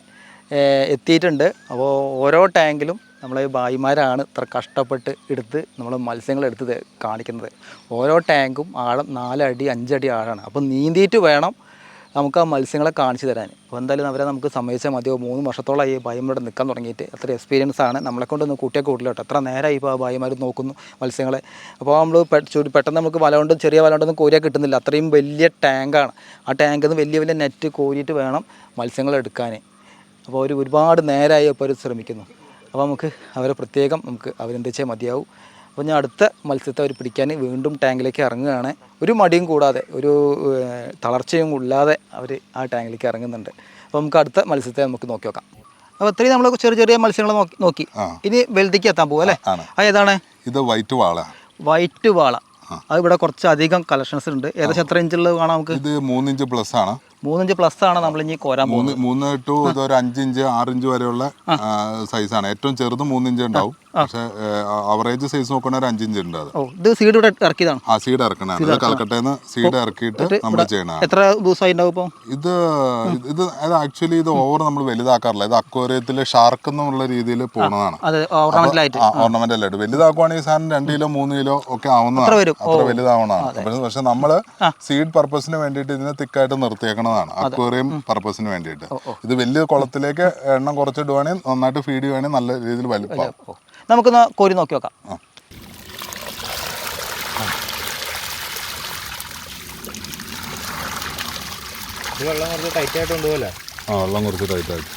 എത്തിയിട്ടുണ്ട്. അപ്പോൾ ഓരോ ടാങ്കിലും നമ്മളെ ഭായിമാരാണ് ഇത്ര കഷ്ടപ്പെട്ട് എടുത്ത് നമ്മൾ മത്സ്യങ്ങളെടുത്ത് കാണിക്കുന്നത്. ഓരോ ടാങ്കും ആഴം 4 അടി 5 അടി ആഴമാണ്. അപ്പോൾ നീന്തിയിട്ട് വേണം നമുക്ക് ആ മത്സ്യങ്ങളെ കാണിച്ചു തരാൻ. അപ്പോൾ എന്തായാലും അവരെ നമുക്ക് സമ്മതിച്ചാൽ മതിയോ. 3 വർഷത്തോളം ഈ ഭായിമാരുടെ നിൽക്കാൻ തുടങ്ങിയിട്ട്. അത്ര എക്സ്പീരിയൻസ് ആണ്. നമ്മളെ കൊണ്ടൊന്ന് കൂട്ടിയൊക്കെ കൂട്ടില്ല കേട്ടോ. എത്ര നേരമായി ഇപ്പോൾ ആ ഭായിമാർ നോക്കുന്നു മത്സ്യങ്ങളെ. അപ്പോൾ നമ്മൾ പെട്ടെന്ന് നമുക്ക് വല കൊണ്ട്, ചെറിയ വല കൊണ്ടൊന്നും കോരിയാൽ കിട്ടുന്നില്ല. അത്രയും വലിയ ടാങ്കാണ്. ആ ടാങ്കിൽ നിന്ന് വലിയ വലിയ നെറ്റ് കോരിയിട്ട് വേണം മത്സ്യങ്ങളെ എടുക്കാൻ. അപ്പോൾ അവർ ഒരുപാട് നേരമായി അപ്പോൾ അവർ ശ്രമിക്കുന്നു. അപ്പോൾ നമുക്ക് അവരെ പ്രത്യേകം നമുക്ക് അവരെന്ത് വെച്ചാൽ മതിയാവും. അപ്പോൾ ഞാൻ അടുത്ത മത്സ്യത്തെ അവർ പിടിക്കാൻ വീണ്ടും ടാങ്കിലേക്ക് ഇറങ്ങുകയാണ്. ഒരു മടിയും കൂടാതെ, ഒരു തളർച്ചയും ഇല്ലാതെ അവർ ആ ടാങ്കിലേക്ക് ഇറങ്ങുന്നുണ്ട്. അപ്പോൾ നമുക്ക് അടുത്ത മത്സ്യത്തെ നമുക്ക് നോക്കി നോക്കാം. അപ്പോൾ ഇത്രയും നമ്മൾ ചെറിയ ചെറിയ മത്സ്യങ്ങൾ നോക്കി. ഇനി വലുതിക്ക് എത്താൻ പോകും അല്ലേ? ഏതാണ് ഇത്? വൈറ്റ് വാള. വൈറ്റ് വാള. അത് ഇവിടെ കുറച്ചധികം കളക്ഷൻസ് ഉണ്ട്. ഏകദേശം എത്ര ഇഞ്ചുള്ളത് കാണാം നമുക്ക്? ഇത് 3 ഇഞ്ച് പ്ലസ് ആണ്. 3 ഇഞ്ച് പ്ലസ് ആണ് നമ്മൾ ഇനി കോരാൻ പോകുന്നത്. 3 ടു ഇതൊരു 5 ഇഞ്ച് 6 ഇഞ്ച് വരെയുള്ള സൈസാണ്. ഏറ്റവും ചെറുത് 3 ഇഞ്ച് ഉണ്ടാവും. പക്ഷേ അവറേജ് സൈസ് നോക്കുകയാണെങ്കിൽ ഒരു 5 ഇഞ്ച് ഉണ്ട്. ഇത് സീഡ് ഇവിടെ ഇറക്കിയതാണ്. ആ സീഡ് ഇറക്കണതാണ്. ഇത് കൽക്കട്ടയിൽ സീഡ് ഇറക്കിയിട്ട് നമ്മൾ ചെയ്യണതാണ്. എത്ര ദിവസമായി ഉണ്ടാവും ഇപ്പോൾ? ഇത് ആക്ച്വലി ഇത് ഓവർ നമ്മൾ വലുതാക്കാറില്ല. ഇത് അക്വേറിയത്തിൽ ഷാർക്ക് എന്നുള്ള രീതിയിൽ പോകുന്നതാണ്. ഓർണമെന്റൽ ആയിട്ട് വലുതാക്കുവാണെങ്കിൽ സാധനം 2 കിലോ 3 കിലോ ഒക്കെ ആവുന്നതാണ്. അത്ര വലുതാവണതാണ്. പക്ഷെ നമ്മള് സീഡ് പർപ്പസിന് വേണ്ടിയിട്ട് ഇതിനെ തിക്കായിട്ട് നിർത്തിയേക്കണതാണ്. അക്വേറിയം പർപ്പസിന് വേണ്ടിയിട്ട്. ഇത് വലിയ കുളത്തിലേക്ക് എണ്ണം കുറച്ചിടുവാണെങ്കിൽ, നന്നായിട്ട് ഫീഡ് ചെയ്യുവാണെങ്കിൽ നല്ല രീതിയിൽ വലുപ്പം. നമുക്കൊന്ന് കോരി നോക്കി നോക്കാം. വെള്ളം കുറച്ച് ടൈറ്റ് ആയിട്ട് കൊണ്ടുപോകല്ലേ? വെള്ളം കുറച്ച് ടൈറ്റ് ആയിട്ട്.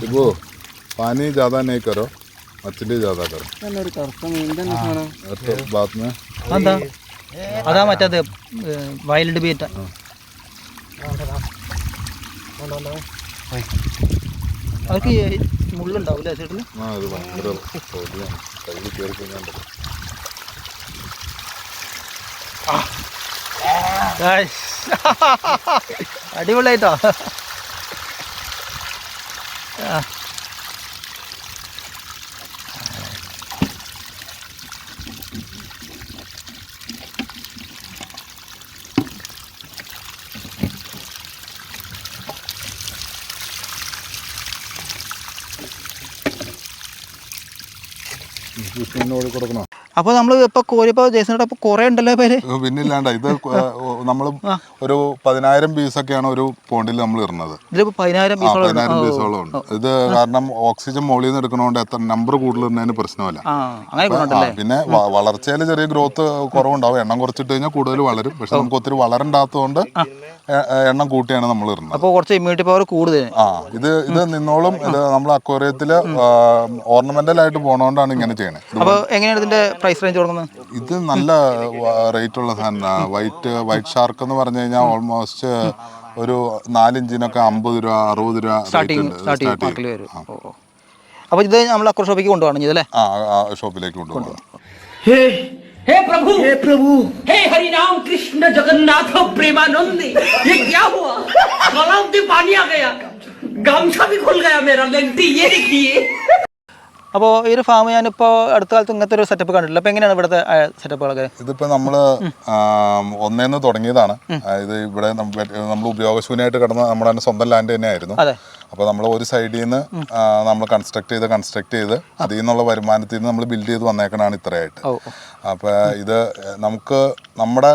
ഇപ്പോ पानी ज़्यादा नहीं करो, मछली ज़्यादा करो. बात में അതാ മറ്റേത് വൈൽഡ് ബീറ്റ്. അവർക്ക് മുള്ളുണ്ടാവില്ലേ ചേട്ടന്? അത് ഭയങ്കര കയ്യിൽ കയറി കഴിഞ്ഞാൽ അടിപൊളിയായിട്ടോ. കൊടുക്കണോ? അപ്പോൾ നമ്മൾ ഇപ്പോൾ കോരിപ്പോൾ ജേസനോട് അപ്പോൾ കുറേ ഉണ്ടല്ലോ പേര്. പിന്നില്ലാണ്ട ഇത് നമ്മൾ ഒരു 10,000 പീസൊക്കെയാണ് ഒരു പോണ്ടിൽ നമ്മൾ ഇടുന്നത്. ഇതിലിപ്പോൾ 10,000 പീസോളം ഉണ്ട്. ഇത് കാരണം ഓക്സിജൻ മുകളിൽ നിന്ന് എടുക്കണോണ്ട് എത്ര നമ്പർ കൂടുതലിടുന്നതിന് പ്രശ്നമില്ല. പിന്നെ വളർച്ചയിൽ ചെറിയ ഗ്രോത്ത് കുറവുണ്ടാവും. എണ്ണം കുറച്ചിട്ട് കഴിഞ്ഞാൽ കൂടുതൽ വളരും. പക്ഷെ നമുക്ക് ഒത്തിരി വളരണ്ടാത്തതുകൊണ്ട് എണ്ണം കൂട്ടിയാണ് നമ്മൾ ഇടുന്നത്. അപ്പോൾ കുറച്ച് ഇമ്മ്യൂണിറ്റി പവർ കൂടുതൽ. ഇത് നിന്നോളും. ഇത് നമ്മൾ അക്വേറിയത്തിൽ ഓർണമെന്റൽ ആയിട്ട് പോണോണ്ടാണ് ഇങ്ങനെ ചെയ്യണത്. അപ്പോൾ എങ്ങനെയാണ് ഇതിന്റെ പ്രൈസ് റേഞ്ച് കൊടുക്കുന്നത്? ഇത് നല്ല റേറ്റ് ഉള്ള സാധനമാണ്. വൈറ്റ് ഷാർക്ക് എന്ന് പറഞ്ഞു കഴിഞ്ഞാൽ ഓൾമോസ്റ്റ് ഒരു 4 ഇഞ്ചിനൊക്കെ 50 രൂപ 60 രൂപ സ്റ്റാർട്ടിംഗ് വരും. അപ്പോൾ ഇത് നമ്മൾ അക്വർ ഷോപ്പിലേക്ക് കൊണ്ടുപോകണം ഇതല്ലേ? ഷോപ്പിലേക്ക് കൊണ്ടുപോകണം. हे प्रभु, हे प्रभु, हे हरि राम कृष्ण जगन्नाथ प्रेमानंद, ये क्या हुआ? गला में पानी आ गया, गमछा भी खुल गया मेरा, लेंटी ये देखिए. അപ്പോൾ ഈ ഒരു ഫാം ഞാനിപ്പോൾ അടുത്ത കാലത്ത് ഇങ്ങനത്തെ ഒരു സെറ്റപ്പ് കണ്ടിട്ടില്ല. അപ്പോൾ എങ്ങനെയാണ് ഇവിടുത്തെ സെറ്റപ്പുകളൊക്കെ? ഇതിപ്പോൾ നമ്മൾ ഒന്നേന്ന് തുടങ്ങിയതാണ്. ഇത് ഇവിടെ നമ്മൾ ഉപയോഗശൂന്യമായിട്ട് കിടന്ന നമ്മുടെ തന്നെ സ്വന്തം ലാൻഡ് തന്നെയായിരുന്നു. അപ്പോൾ നമ്മൾ ഒരു സൈഡിൽ നിന്ന് നമ്മൾ കൺസ്ട്രക്ട് ചെയ്ത് അതിൽ നിന്നുള്ള വരുമാനത്തിൽ നിന്ന് നമ്മൾ ബിൽഡ് ചെയ്ത് വന്നേക്കണാണ് ഇത്രയായിട്ട്. അപ്പോൾ ഇത് നമുക്ക് നമ്മുടെ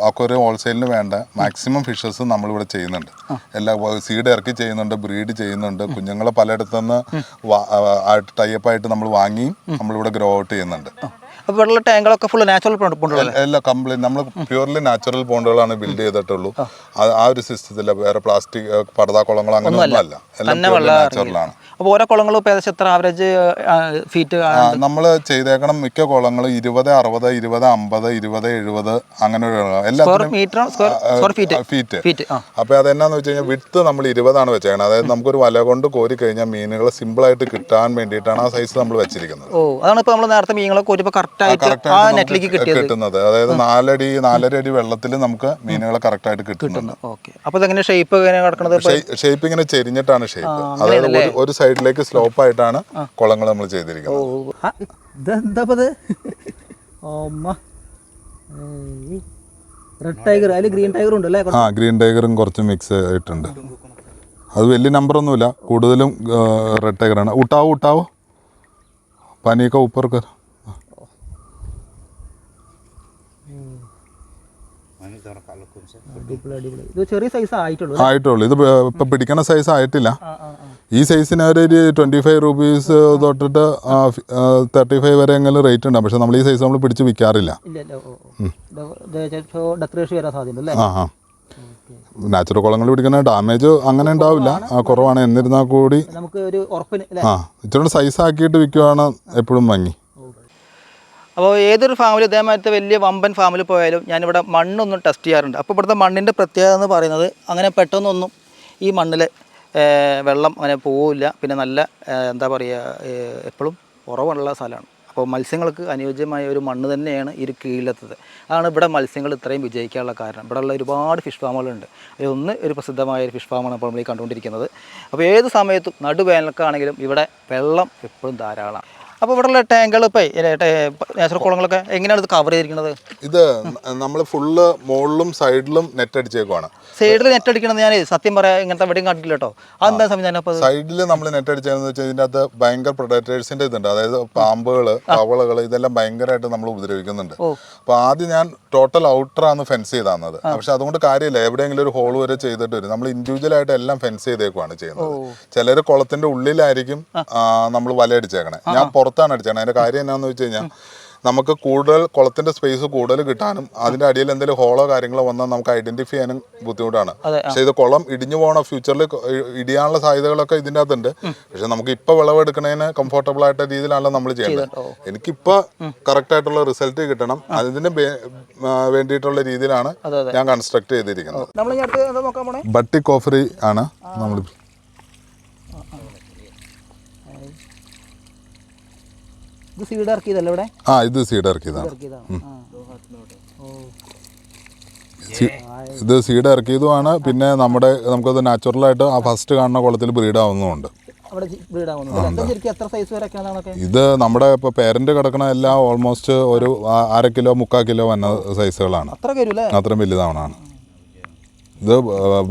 അക്വേറിയം ഹോൾസെയിലിന് വേണ്ട മാക്സിമം ഫിഷസ് നമ്മളിവിടെ ചെയ്യുന്നുണ്ട്. എല്ലാ സീഡ് ഇറക്കി ചെയ്യുന്നുണ്ട്, ബ്രീഡ് ചെയ്യുന്നുണ്ട്, കുഞ്ഞുങ്ങളെ പലയിടത്തുനിന്ന് ടൈപ്പായിട്ട് നമ്മൾ വാങ്ങിയും നമ്മളിവിടെ ഗ്രോ ഔട്ട് ചെയ്യുന്നുണ്ട്. അപ്പോൾ വെള്ള ടാങ്കുകളൊക്കെ ഫുൾ നാച്ചുറൽ പോണ്ടുകൾ എല്ലാം കംപ്ലീറ്റ് നമ്മൾ പ്യൂർലി നാച്ചുറൽ പോണ്ടുകളാണ് ബിൽഡ് ചെയ്തിട്ടുള്ളൂ. ആ ഒരു സിസ്റ്റത്തിൽ വേറെ പ്ലാസ്റ്റിക് പർദ്ദാക്കുളങ്ങളോ അങ്ങനെ ഒന്നുമല്ല, എല്ലാം നാച്ചുറലാണ്. അപ്പോൾ ഓരോ കുളങ്ങളും ഏകദേശം എത്ര ആവറേജ് ഫീറ്റ്? നമ്മൾ ചെയ്തേക്കണം മിക്ക കുളങ്ങളും 20, 60, 20, 50, 20, 70 അങ്ങനെ ഫീറ്റ്. അപ്പോൾ അതെന്നാന്ന് വെച്ച് കഴിഞ്ഞാൽ വിഡ്ത്ത് നമ്മൾ 20 വെച്ചേക്കണം. അതായത് നമുക്കൊരു വല കൊണ്ട് കോരി കഴിഞ്ഞാൽ മീനുകൾ സിമ്പിളായിട്ട് കിട്ടാൻ വേണ്ടിയിട്ടാണ് ആ സൈസ് നമ്മൾ വെച്ചിരിക്കുന്നത്. അതാണ് ഇപ്പോൾ നമ്മൾ നേരത്തെ മീനുകളെ കോരിപ്പോൾ കിട്ടുന്നത്. അതായത് 4 അടി വെള്ളത്തിൽ നമുക്ക് മീനുകളെ കറക്റ്റായിട്ട് കിട്ടുന്നുണ്ട്. അപ്പോൾ ഇതെങ്ങനെ ഷേപ്പ് കിടക്കുന്നത്? ഷേപ്പ് ഇങ്ങനെ ചെരിഞ്ഞിട്ടാണ് ഷേപ്പ്. അതായത് ഒരു സൈഡിലേക്ക് സ്ലോപ്പ് ആയിട്ടാണ് കുളങ്ങൾ നമ്മൾ ചെയ്തിരിക്കുന്നത്. റെഡ് ടൈഗർ, അതിൽ ഗ്രീൻ ടൈഗർ ഉണ്ടല്ലേ? ഗ്രീൻ ടൈഗറും കുറച്ച് മിക്സ് ആയിട്ടുണ്ട്. അത് വലിയ നമ്പറൊന്നുമില്ല, കൂടുതലും റെഡ് ടൈഗറാണ്. ഉട്ടാവോ പനിയൊക്കെ ഉപ്പർക്ക് ആയിട്ടുള്ളൂ. ഇത് ഇപ്പം പിടിക്കണ സൈസ് ആയിട്ടില്ല. ഈ സൈസിന് ഒരു 25 രൂപീസ് തൊട്ടിട്ട് 35 വരെ എങ്കിലും റേറ്റ് ഉണ്ടാകും. പക്ഷെ നമ്മൾ ഈ സൈസ് നമ്മൾ പിടിച്ച് വിൽക്കാറില്ല. നാച്ചുറൽ കുളങ്ങൾ പിടിക്കുന്ന ഡാമേജ് അങ്ങനെ ഉണ്ടാവില്ല, കുറവാണ്. എന്നിരുന്നാൽ കൂടി ഇച്ചിരി സൈസ് ആക്കിയിട്ട് വിൽക്കുവാണ് എപ്പോഴും ഭംഗി. അപ്പോൾ ഏതൊരു ഫാമിൽ ഇതേമാതിരത്തെ വലിയ വമ്പൻ ഫാമിൽ പോയാലും ഞാനിവിടെ മണ്ണൊന്നും ടെസ്റ്റ് ചെയ്യാറുണ്ട്. അപ്പോൾ ഇവിടുത്തെ മണ്ണിൻ്റെ പ്രത്യേകത എന്ന് പറയുന്നത് അങ്ങനെ പെട്ടെന്നൊന്നും ഈ മണ്ണിൽ വെള്ളം അങ്ങനെ പോവില്ല. പിന്നെ നല്ല എന്താ പറയുക, എപ്പോഴും ഉറവുള്ള സ്ഥലമാണ്. അപ്പോൾ മത്സ്യങ്ങൾക്ക് അനുയോജ്യമായ ഒരു മണ്ണ് തന്നെയാണ് ഈ ഒരു കീഴിലെത്തത്. അതാണ് ഇവിടെ മത്സ്യങ്ങൾ ഇത്രയും വിജയിക്കാനുള്ള കാരണം. ഇവിടെയുള്ള ഒരുപാട് ഫിഷ് ഫാമുകളുണ്ട്. അതിലൊന്ന് ഒരു പ്രസിദ്ധമായ ഒരു ഫിഷ് ഫാമാണ് ഇപ്പോൾ നമ്മൾ ഈ കണ്ടുകൊണ്ടിരിക്കുന്നത്. അപ്പോൾ ഏത് സമയത്തും നടുവേനൽക്കാണെങ്കിലും ഇവിടെ വെള്ളം എപ്പോഴും ധാരാളമാണ്. അപ്പോൾ ഇവിടെയുള്ള ടാങ്കുകൾ ഇപ്പോൾ നാച്ചുറൽ കുളങ്ങളൊക്കെ എങ്ങനെയാണ് ഇത് കവർ ചെയ്തിരിക്കുന്നത്? ഇത് നമ്മൾ ഫുള്ള് മുകളിലും സൈഡിലും നെറ്റ് അടിച്ചേക്കുവാണ്. സൈഡിൽ നെറ്റ് അടിക്കണത് ഞാൻ സത്യം പറയാം ഇങ്ങനത്തെ എവിടെയും കണ്ടില്ല കേട്ടോ. അതെന്താ സംവിധാനം? സൈഡിൽ നമ്മൾ നെറ്റ് അടിച്ചതെന്ന് വെച്ചാൽ ഇതിൻ്റെ അകത്ത് ഭയങ്കര പ്രൊഡക്റ്റേഴ്സിൻ്റെ ഇതുണ്ട്. അതായത് പാമ്പുകൾ, കവളകൾ ഇതെല്ലാം ഭയങ്കരമായിട്ട് നമ്മൾ ഉപദ്രവിക്കുന്നുണ്ട്. അപ്പോൾ ആദ്യം ഞാൻ ടോട്ടൽ ഔട്ടറാണ് ഫെൻസ് ചെയ്ത് തന്നത്. പക്ഷെ അതുകൊണ്ട് കാര്യമില്ല, എവിടെയെങ്കിലും ഒരു ഹോൾ വരെ ചെയ്തിട്ട് വരും. നമ്മൾ ഇൻഡിവിജ്വലായിട്ട് എല്ലാം ഫെൻസ് ചെയ്തേക്കുവാണ് ചെയ്യുന്നത്. ചിലർ കുളത്തിൻ്റെ ഉള്ളിലായിരിക്കും നമ്മൾ വല അടിച്ചേക്കണേ. ഞാൻ പുറത്താണ് അടിച്ചേക്കണേ. അതിൻ്റെ കാര്യം എന്നാന്ന് വെച്ച് കഴിഞ്ഞാൽ നമുക്ക് കൂടുതൽ കുളത്തിൻ്റെ സ്പേസ് കൂടുതൽ കിട്ടാനും അതിൻ്റെ അടിയിൽ എന്തെങ്കിലും ഹോളോ കാര്യങ്ങളോ വന്നാൽ നമുക്ക് ഐഡന്റിഫൈ ചെയ്യാനും ബുദ്ധിമുട്ടാണ്. പക്ഷെ ഇത് കുളം ഇടിഞ്ഞു പോകണ ഫ്യൂച്ചറിൽ ഇടിയാനുള്ള സാധ്യതകളൊക്കെ ഇതിൻ്റെ അകത്തുണ്ട്. പക്ഷെ നമുക്ക് ഇപ്പോൾ വിളവെടുക്കുന്നതിന് കംഫർട്ടബിൾ ആയിട്ട് രീതിയിലാണല്ലോ നമ്മൾ ചെയ്യേണ്ടത്. എനിക്കിപ്പോൾ കറക്റ്റ് ആയിട്ടുള്ള റിസൾട്ട് കിട്ടണം, അതിന് വേണ്ടിയിട്ടുള്ള രീതിയിലാണ് ഞാൻ കൺസ്ട്രക്ട് ചെയ്തിരിക്കുന്നത്. ബട്ടി കോഫറി ആണ് നമ്മൾ. ഇത് സീഡ് ഇറക്കിയതല്ലേ ഇവിടെ? ഇത് സീഡ് ഇറക്കിയതാണ്. ഇത് സീഡ് ഇറക്കിയതുമാണ്. പിന്നെ നമുക്കത് നാച്ചുറലായിട്ട് ആ ഫസ്റ്റ് കാണുന്ന കുളത്തിൽ ബ്രീഡ് ആവുന്നുമുണ്ട്. ഇത് നമ്മുടെ ഇപ്പോൾ പേരന്റ് കിടക്കണ എല്ലാം ഓൾമോസ്റ്റ് ഒരു 1/2 കിലോ 3/4 കിലോ വന്ന സൈസുകളാണ്. അത്രയും വലുതാവണാണ്. ഇത്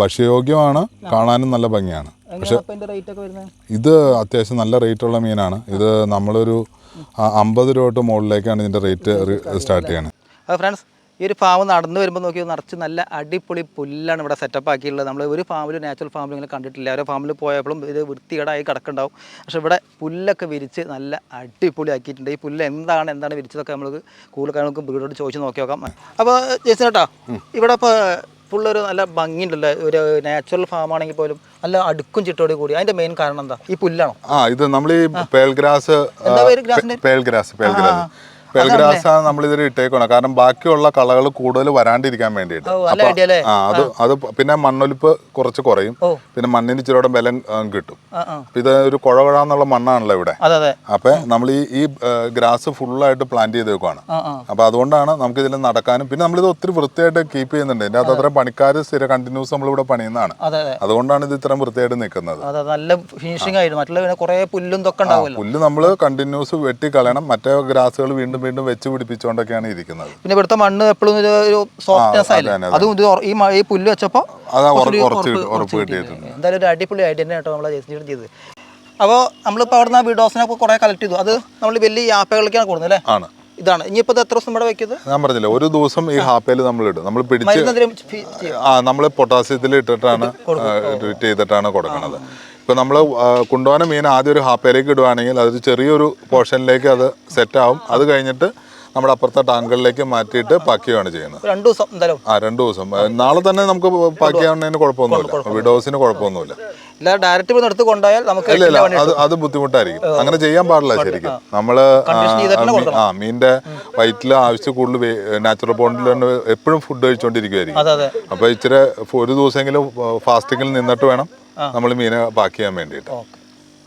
ഭക്ഷ്യയോഗ്യമാണ്, കാണാനും നല്ല ഭംഗിയാണ്. പക്ഷെ ഇത് അത്യാവശ്യം നല്ല റേറ്റുള്ള മീനാണ്. ഇത് നമ്മളൊരു 50 രൂപ തൊട്ട് മുകളിലേക്കാണ് ഇതിൻ്റെ റേറ്റ് സ്റ്റാർട്ട് ചെയ്യണത്. ഫ്രണ്ട്സ്, ഈ ഒരു ഫാം നടന്നു വരുമ്പോൾ നോക്കി നിറച്ച് നല്ല അടിപൊളി പുല്ലാണ് ഇവിടെ സെറ്റപ്പ് ആക്കിയുള്ളത്. നമ്മൾ ഒരു ഫാമിലും നാച്ചുറൽ ഫാമിലും ഇങ്ങനെ കണ്ടിട്ടില്ല. ഓരോ ഫാമിൽ പോയപ്പോഴും ഇത് വൃത്തികേടായി കിടക്കുന്നുണ്ടാവും. പക്ഷേ ഇവിടെ പുല്ലൊക്കെ വിരിച്ച് നല്ല അടിപൊളി ആക്കിയിട്ടുണ്ട്. ഈ പുല്ല് എന്താണ് വിരിച്ചതൊക്കെ നമുക്ക് കൂടുതൽ കാര്യങ്ങൾക്ക് വീടോട് ചോദിച്ച് നോക്കി നോക്കാം. അപ്പോൾ ജേസൻ ചേട്ടാ, ഇവിടെ ഇപ്പോൾ ഫുള്ളൊരു നല്ല ഭംഗിയുണ്ടല്ലോ. ഒരു നാച്ചുറൽ ഫാം ആണെങ്കിൽ പോലും നല്ല അടുക്കും ചിട്ടോട് കൂടി. അതിന്റെ മെയിൻ കാരണം എന്താ? ഈ പുല്ലാണോ? ഇത് നമ്മൾ ഈ പേൾഗ്രാസ് പേൾഗ്രാസാണ് നമ്മൾ ഇതിൽ ഇട്ടേക്കണം. കാരണം ബാക്കിയുള്ള കളകൾ കൂടുതൽ വരാണ്ടിരിക്കാൻ വേണ്ടിയിട്ട്. അത് പിന്നെ മണ്ണൊലിപ്പ് കുറച്ച് കുറയും. പിന്നെ മണ്ണിന് ഇച്ചിരി ബലം കിട്ടും. ഇത് ഒരു കുഴകുഴാന്നുള്ള മണ്ണാണല്ലോ ഇവിടെ. അപ്പൊ നമ്മൾ ഈ ഗ്രാസ് ഫുള്ളായിട്ട് പ്ലാന്റ് ചെയ്ത് വെക്കുവാണ്. അപ്പൊ അതുകൊണ്ടാണ് നമുക്ക് ഇതിൽ നടക്കാനും. പിന്നെ നമ്മളിത് ഒത്തിരി വൃത്തിയായിട്ട് കീപ്പ് ചെയ്യുന്നുണ്ട്. ഇതിന്റെ അകത്ത് അത്ര പണിക്കാർ സ്ഥിരം കണ്ടിന്യൂസ് നമ്മളിവിടെ പണിയുന്നതാണ്. അതുകൊണ്ടാണ് ഇത് ഇത്രയും വൃത്തിയായിട്ട് നിൽക്കുന്നത്. നല്ല ഫിനിഷിംഗ് ആയിരുന്നു. പുല്ല് നമ്മൾ കണ്ടിന്യൂസ് വെട്ടി കളയണം. മറ്റേ ഗ്രാസുകൾ വീണ്ടും വീണ്ടും വെച്ച് പിടിപ്പിച്ചുകൊണ്ടൊക്കെയാണ് ഇരിക്കുന്നത്. പിന്നെ ഇവിടുത്തെ മണ്ണ് എപ്പോഴും ഒരു സോഫ്റ്റ്നെസ് ആയില്ലേ, അതും ഇത് ഈ പുല്ല് വെച്ചപ്പോൾ ഉറപ്പ് കിട്ടിയിട്ടുണ്ട്. എന്തായാലും ഒരു അടിപൊളി ഐഡിയ തന്നെ കേട്ടോ നമ്മളെ ജെസിയുടെ ചെയ്തത്. അപ്പോൾ നമ്മളിപ്പോൾ അവിടെ നിന്ന് വീഡിയോസിനെ കുറേ കളക്ട് ചെയ്തു. അത് നമ്മൾ വലിയ യാപ്പകളിലേക്കാണ് കൊടുക്കുന്നത് അല്ലേ? ആണ്. ഇതാണ് ഇനിയിപ്പോൾ എത്ര ദിവസം ഇവിടെ വെക്കുന്നത്? ഞാൻ പറഞ്ഞില്ല, ഒരു ദിവസം ഈ ഹാപ്പയിൽ നമ്മൾ ഇടും. നമ്മൾ പിടിച്ച് നമ്മൾ പൊട്ടാസ്യത്തിൽ ഇട്ടിട്ടാണ് ട്രീറ്റ് ചെയ്തിട്ടാണ് കൊടുക്കുന്നത്. ഇപ്പോൾ നമ്മൾ കൊണ്ടുപോകുന്ന മീൻ ആദ്യം ഒരു ഹാപ്പയിലേക്ക് ഇടുവാണെങ്കിൽ അതൊരു ചെറിയൊരു പോർഷനിലേക്ക് അത് സെറ്റാവും. അത് കഴിഞ്ഞിട്ട് നമ്മുടെ അപ്പുറത്തെ ടാങ്കുകളിലേക്ക് മാറ്റിയിട്ട് പാക്ക് ചെയ്യുകയാണ് ചെയ്യുന്നത്. 2 ദിവസം എന്തായാലും 2 ദിവസം. നാളെ തന്നെ നമുക്ക് പാക്ക് ചെയ്യാവുന്നതിന് കുഴപ്പമൊന്നുമില്ല, വിഡോസിന് കുഴപ്പമൊന്നുമില്ല. ഡയറക്റ്റ് എടുത്ത് കൊണ്ടുപോയാൽ നമുക്ക് അത് ബുദ്ധിമുട്ടായിരിക്കും. അങ്ങനെ ചെയ്യാൻ പാടില്ല ശരിക്കും. നമ്മള് മീനിന്റെ വയറ്റിൽ ആവശ്യം കൂടുതൽ നാച്ചുറൽ പോണ്ടിൽ തന്നെ എപ്പോഴും ഫുഡ് കഴിച്ചുകൊണ്ടിരിക്കുമായിരിക്കും. അപ്പൊ ഇച്ചിരി ഒരു ദിവസമെങ്കിലും ഫാസ്റ്റിങ്ങിൽ നിന്നിട്ട് വേണം നമ്മൾ മീനെ പാക്ക് ചെയ്യാൻ വേണ്ടിയിട്ട്.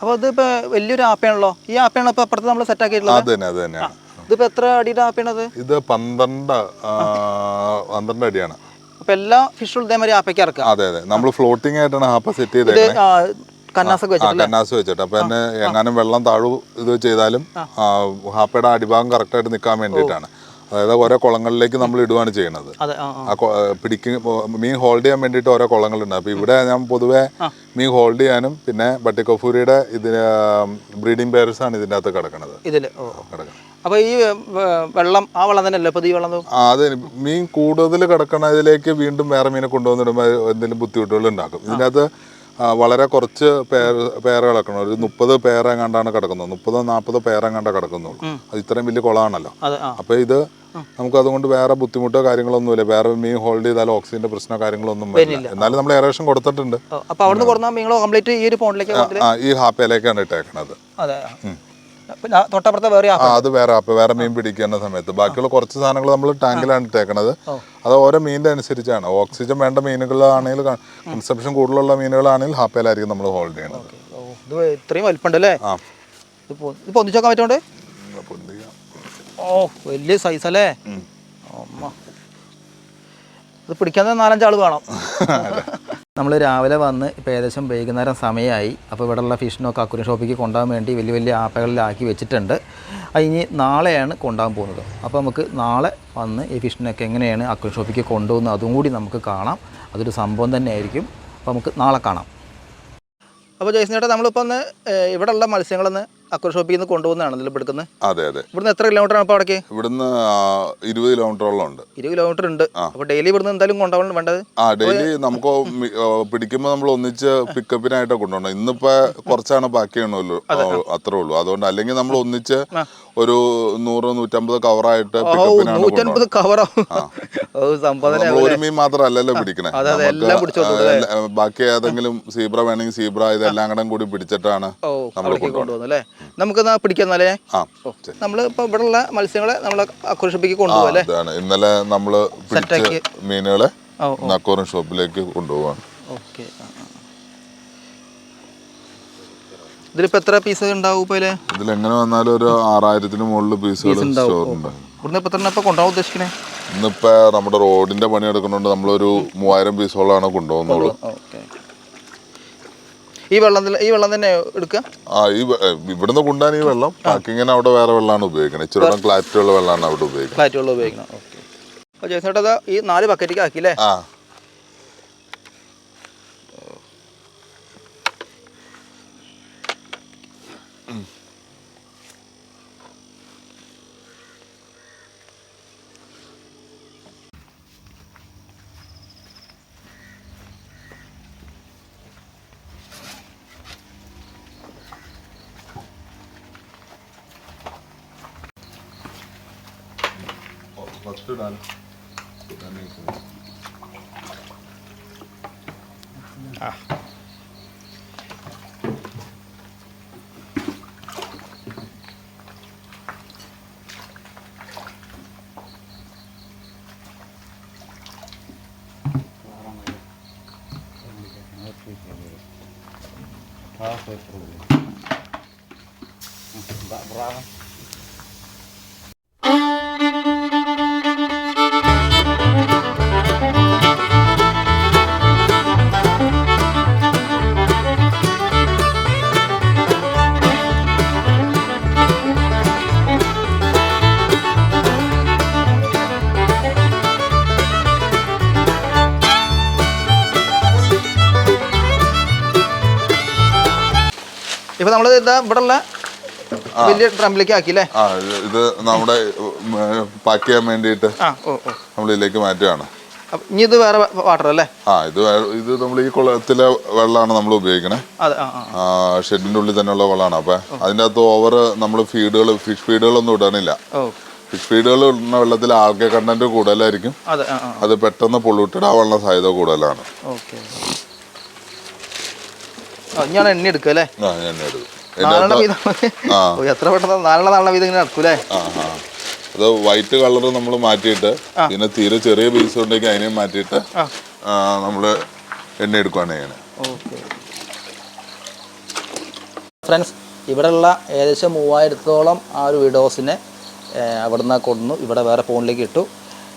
അപ്പൊ ഇതിപ്പോ വലിയൊരു ആപ്പയാണല്ലോ. ഈ ആപ്പയാണ് ഇപ്പൊ അപ്പുറത്ത് നമ്മൾ സെറ്റ് ആക്കിയിട്ടുള്ളത്. അത് തന്നെയാണ്. ഇതിപ്പോ എത്ര അടിയുടെ ആപ്പയാണത്? ഇത് 12 അടിയാണ്. അപ്പൊ എല്ലാ ഫിഷും ഇതേമാതിരി ആപ്പയ്ക്ക് ഇറക്കുക. അതെ. നമ്മൾ ഫ്ലോട്ടിംഗ് ആയിട്ടാണ് ഹാപ്പ സെറ്റ് ചെയ്തേക്കുന്നത്, കന്നാസ് വെച്ചിട്ട്. അപ്പൊ തന്നെ എങ്ങാനും വെള്ളം താഴു ഇത് ചെയ്താലും ഹാപ്പയുടെ അടിഭാഗം കറക്റ്റായിട്ട് നിൽക്കാൻ വേണ്ടിയിട്ടാണ്. അതായത് ഓരോ കുളങ്ങളിലേക്ക് നമ്മൾ ഇടുകയാണ് ചെയ്യുന്നത്. മീൻ ഹോൾഡ് ചെയ്യാൻ വേണ്ടിയിട്ട് ഓരോ കുളങ്ങളുണ്ട്. അപ്പോൾ ഇവിടെ ഞാൻ പൊതുവെ മീൻ ഹോൾഡ് ചെയ്യാനും പിന്നെ ബട്ടിക്കോഫൂരിയുടെ ഇതിന് ബ്രീഡിംഗ് പെയർസാണ് ഇതിൻ്റെ അകത്ത് കിടക്കുന്നത്. അപ്പോൾ ഈ വെള്ളം ആ വെള്ളം തന്നെയല്ലേ ഇപ്പോൾ ഈ വെള്ളം? അത് മീൻ കൂടുതൽ കിടക്കണതിലേക്ക് വീണ്ടും വേറെ മീനെ കൊണ്ടുവന്നിടുമ്പോൾ എന്തെങ്കിലും ബുദ്ധിമുട്ടുകൾ ഉണ്ടാക്കും. ഇതിനകത്ത് വളരെ കുറച്ച് പേര കിടക്കണം. ഒരു 30 പേര എങ്ങാണ്ടാണ് കിടക്കുന്നത്, 30-40 പേര എങ്ങാണ്ടാ കിടക്കുന്നുള്ളൂ. അത് ഇത്രയും വലിയ കുളമാണല്ലോ. അപ്പോൾ ഇത് നമുക്ക് അതുകൊണ്ട് വേറെ ബുദ്ധിമുട്ടോ കാര്യങ്ങളൊന്നുമില്ല. വേറെ മീൻ ഹോൾഡ് ചെയ്താൽ ഓക്സിജന്റെ പ്രശ്നോ കാര്യങ്ങളൊന്നും വരില്ല. എന്നാലും നമ്മൾ എയറേഷൻ കൊടുത്തിട്ടുണ്ട്. അപ്പോൾ അവിടുന്ന് കൊടുത്താൽ മീനുകൾ കംപ്ലീറ്റ് ഈ ഒരു പോണ്ടിലേക്ക് ഈ ഹാപ്പയിലേക്കാണ് ഇട്ടേക്കണത്. തൊട്ടപ്പുറത്തെ വേറെ അത് വേറെ മീൻ പിടിക്കുന്ന സമയത്ത് ബാക്കിയുള്ള കുറച്ച് സാധനങ്ങൾ നമ്മൾ ടാങ്കിലാണ് ഇട്ടേക്കണത്. അത് ഓരോ മീനിന്റെ അനുസരിച്ചാണ്. ഓക്സിജൻ വേണ്ട മീനുകളാണെങ്കിൽ, കൺസംഷൻ കൂടുതലുള്ള മീനുകളാണെങ്കിൽ ഹാപ്പയിലായിരിക്കും നമ്മൾ ഹോൾഡ് ചെയ്യണത്. ഇത്രയും വലിപ്പുണ്ടല്ലേ? ഇത് പൊന്തിച്ചോക്കാൻ പറ്റോണ്ട്? ഓ വലിയ സൈസ് അല്ലേ? ഇത് പിടിക്കാൻ 4-5 ആൾ വേണം. നമ്മൾ രാവിലെ വന്ന് ഇപ്പോൾ ഏകദേശം വൈകുന്നേരം സമയമായി. അപ്പോൾ ഇവിടെയുള്ള ഫിഷിനൊക്കെ അക്വേറിയം ഷോപ്പിലേക്ക് കൊണ്ടുപോകാൻ വേണ്ടി വലിയ വലിയ ആപ്പകളിലാക്കി വെച്ചിട്ടുണ്ട്. അത് ഇനി നാളെയാണ് കൊണ്ടുപോകാൻ പോകുന്നത്. അപ്പോൾ നമുക്ക് നാളെ വന്ന് ഈ ഫിഷിനൊക്കെ എങ്ങനെയാണ് അക്വേറിയം ഷോപ്പിലേക്ക് കൊണ്ടുപോകുന്നത് അതും കൂടി നമുക്ക് കാണാം. അതൊരു സംഭവം തന്നെയായിരിക്കും. അപ്പോൾ നമുക്ക് നാളെ കാണാം. അപ്പോൾ ജയ്സനേട്ടാ, നമ്മളിപ്പോൾ ഒന്ന് ഇവിടെയുള്ള മത്സ്യങ്ങളൊന്ന് അക്വേറിയം ഷോപ്പിൽ നിന്ന് കൊണ്ടുപോകുന്നതാണ് ഇതിൽ എടുക്കുന്നത്. അതെ. ഇവിടുന്ന് എത്ര കിലോമീറ്ററാണ് ഇപ്പോൾ അവിടേക്ക്? ഇവിടുന്ന് 20 കിലോമീറ്ററോളം ഉണ്ട്. 20 കിലോമീറ്റർ ഉണ്ട്. അപ്പോൾ ഡെയിലി ഇവിടുന്ന് എന്തായാലും കൊണ്ടുപോകണം വേണ്ടത്? ഡെയിലി നമുക്ക് പിടിക്കുമ്പോൾ നമ്മൾ ഒന്നിച്ച് പിക്കപ്പിനായിട്ടാണ് കൊണ്ടുപോകണം. ഇന്നിപ്പോൾ കുറച്ചാണ് ബാക്കി ചെയ്യണമല്ലോ, അത്രേ ഉള്ളൂ. അതുകൊണ്ട് അല്ലെങ്കിൽ നമ്മൾ ഒന്നിച്ച് ഒരു 100-150 കവറായിട്ട് ഒരു മീൻ മാത്രമല്ലല്ലോ പിടിക്കണേ. ബാക്കി ഏതെങ്കിലും സീബ്ര വേണമെങ്കിൽ സീബ്ര, ഇതെല്ലാം കൂടി പിടിച്ചിട്ടാണ് നമ്മൾ കൊണ്ടുപോകുന്നത്. നമുക്ക് പിടിക്കുന്നല്ലേ? നമ്മൾ ഇപ്പൊ ഇവിടെയുള്ള മത്സ്യങ്ങളെ നമ്മൾ അക്വേറിയം ഷോപ്പിലേക്ക് കൊണ്ടുപോകും അല്ലേ? ഇന്നലെ നമ്മള് പിടിച്ച മീനുകളെ അക്വേറിയം ഷോപ്പിലേക്ക് കൊണ്ടുപോവാണ്. ഓക്കെ. ഇതിലിപ്പോ എത്ര പീസ് ഉണ്ടാവും? ഇതിൽ എങ്ങനെ വന്നാലും ഒരു 6000-ന് മുകളിൽ പീസുകൾ കൊണ്ടുപോകാൻ ഉദ്ദേശിക്കണേ. ഇന്നിപ്പോ നമ്മുടെ റോഡിന്റെ പണി എടുക്കുന്നുണ്ട്. നമ്മളൊരു 3000 പീസോളാണ് കൊണ്ടുപോകുന്നുള്ളൂ. ഈ വെള്ളം തന്നെ എടുക്കുക? ഇവിടുന്ന് കൊണ്ടുപോകാൻ ഈ വെള്ളം, പാക്കിങ്ങിന് അവിടെ വേറെ വെള്ളമാണ് ഉപയോഗിക്കുന്നത്. ഇച്ചിരി ക്ലാരിറ്റി ഉള്ള വെള്ളമാണ് അവിടെ ഉപയോഗിക്കുന്നത്. ഓക്കെ. ജയ്സേട്ടാ, ഈ 4 ബക്കറ്റിലേക്ക് ആക്കിയില്ലേ? ഇപ്പൊ നമ്മൾ ഇതാ ഇവിടെ ഉള്ള വലിയ ഡ്രമ്മിലേക്ക് ആക്കി അല്ലേ? ഇത് നമ്മുടെ പാക്ക് ചെയ്യാൻ വേണ്ടിയിട്ട് നമ്മൾ ഇതിലേക്ക് മാറ്റുകയാണ്. ഇനി ഇത് വേറെ വാട്ടർ അല്ലേ? ഇത് നമ്മൾ ഈ കുളത്തിലെ വെള്ളമാണ് നമ്മൾ ഉപയോഗിക്കണേ. ഷെഡിന്റെ ഉള്ളിൽ തന്നെയുള്ള വെള്ളമാണ്. അപ്പൊ അതിൻ്റെ അകത്ത് ഓവർ നമ്മൾ ഫിഷ് ഫീഡുകളൊന്നും ഇടാനില്ല. ഫിഷ് ഫീഡുകൾ ഇടുന്ന വെള്ളത്തിൽ ആൽഗ കണ്ടന്റ് കൂടുതലായിരിക്കും. അത് പെട്ടെന്ന് പൊള്യൂട്ടഡ് ആവാനുള്ള സാധ്യത കൂടുതലാണ്. ഞാൻ എണ്ണ എടുക്കുക അല്ലേ? എണ്ണ എടുക്കും. എത്ര പെട്ടെന്ന് നാലെണ്ണ വീതം ഇങ്ങനെ നടക്കൂലേ? അത് വൈറ്റ് കളർ നമ്മൾ മാറ്റിയിട്ട് പിന്നെ തീരെ ചെറിയ പീസ് ഉണ്ടെങ്കിൽ അതിനെ മാറ്റിയിട്ട് നമ്മൾ എണ്ണ എടുക്കുകയാണ് ചെയ്യണത്. ഫ്രണ്ട്സ്, ഇവിടെയുള്ള ഏകദേശം 3000-ഓളം ആ ഒരു വീഡിയോസിനെ അവിടുന്ന് കൊണ്ടുവന്നു ഇവിടെ വേറെ ഫോണിലേക്ക് ഇട്ടു.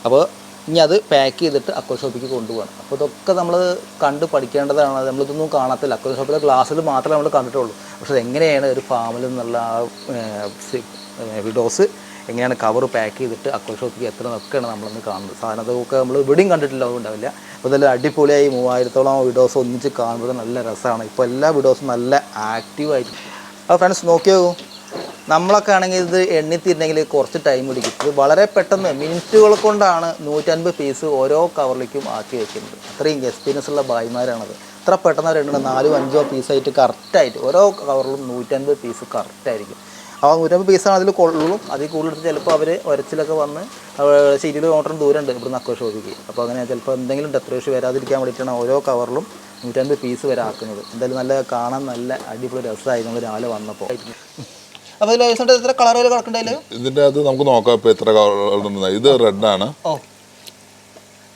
അപ്പോൾ ഇനി അത് പാക്ക് ചെയ്തിട്ട് അക്വ ഷോപ്പിലേക്ക് കൊണ്ടുപോകണം. അപ്പോൾ ഇതൊക്കെ നമ്മൾ കണ്ട് പഠിക്കേണ്ടതാണ്. നമ്മളിതൊന്നും കാണത്തില്ല. അക്വ ഷോപ്പിലെ ഗ്ലാസ്സിൽ മാത്രമേ നമ്മൾ കണ്ടിട്ടുള്ളൂ. പക്ഷേ എങ്ങനെയാണ് ഒരു ഫാമിൽ നിന്നുള്ള ആ വീഡിയോസ് എങ്ങനെയാണ് കവർ പാക്ക് ചെയ്തിട്ട് അക്വ ഷോപ്പിലേക്ക് എത്തണമെന്നൊക്കെയാണ് നമ്മളൊന്ന് കാണുന്നത്. സാധനം അതൊക്കെ നമ്മൾ ഇവിടെയും കണ്ടിട്ടില്ല, അതുകൊണ്ടാവില്ല. അപ്പോൾ ഇതെല്ലാം അടിപൊളിയായി 3000-ഓളം വീഡിയോസ് ഒന്നിച്ച് കാണുമ്പോൾ നല്ല രസമാണ്. ഇപ്പോൾ എല്ലാ വീഡിയോസും നല്ല ആക്റ്റീവായിട്ട്. അപ്പോൾ ഫ്രണ്ട്സ് നോക്കി നോക്കൂ, നമ്മളൊക്കെ ആണെങ്കിൽ ഇത് എണ്ണിത്തിരുന്നെങ്കിൽ കുറച്ച് ടൈം പിടിക്കും. ഇത് വളരെ പെട്ടെന്ന് മിനിറ്റുകൾ കൊണ്ടാണ് 150 പീസ് ഓരോ കവറിലേക്കും ആക്കി വെക്കുന്നത്. അത്രയും എക്സ്പീരിയൻസ് ഉള്ള ഭായിമാരാണത്. ഇത്ര പെട്ടെന്ന് അവർ 4-5 പീസായിട്ട് കറക്റ്റായിട്ട് ഓരോ കവറിലും 150 പീസ് കറക്റ്റായിരിക്കും. അപ്പോൾ 150 പീസാണ് അതിൽ കൊള്ളും. അതിൽ കൂടുതൽ ചിലപ്പോൾ അവർ ഒരച്ചിലൊക്കെ വന്ന് ശരിയിൽ ഓട്ടം ദൂരം ഉണ്ട് ഇവിടുന്ന് അക്വ ഷോപ്പിക്ക്. അപ്പോൾ അങ്ങനെ ചിലപ്പോൾ എന്തെങ്കിലും ഡെത്ത് ഇഷ്യൂ വരാതിരിക്കാൻ വേണ്ടിയിട്ടാണ് ഓരോ കവറിലും 150 പീസ് വരെ ആക്കുന്നത്. എന്തായാലും നല്ല കാണാൻ നല്ല അടിപൊളി രസമായിരുന്നു നമ്മൾ രാവിലെ വന്നപ്പോൾ. അപ്പോൾ ഇതിൽ എത്ര കളറുകൾ കിടക്കണ്ടതിൽ? ഇതിൻ്റെ അത് നമുക്ക് നോക്കാം ഇപ്പോൾ എത്ര കളർ. ഇത് റെഡ് ആണ്.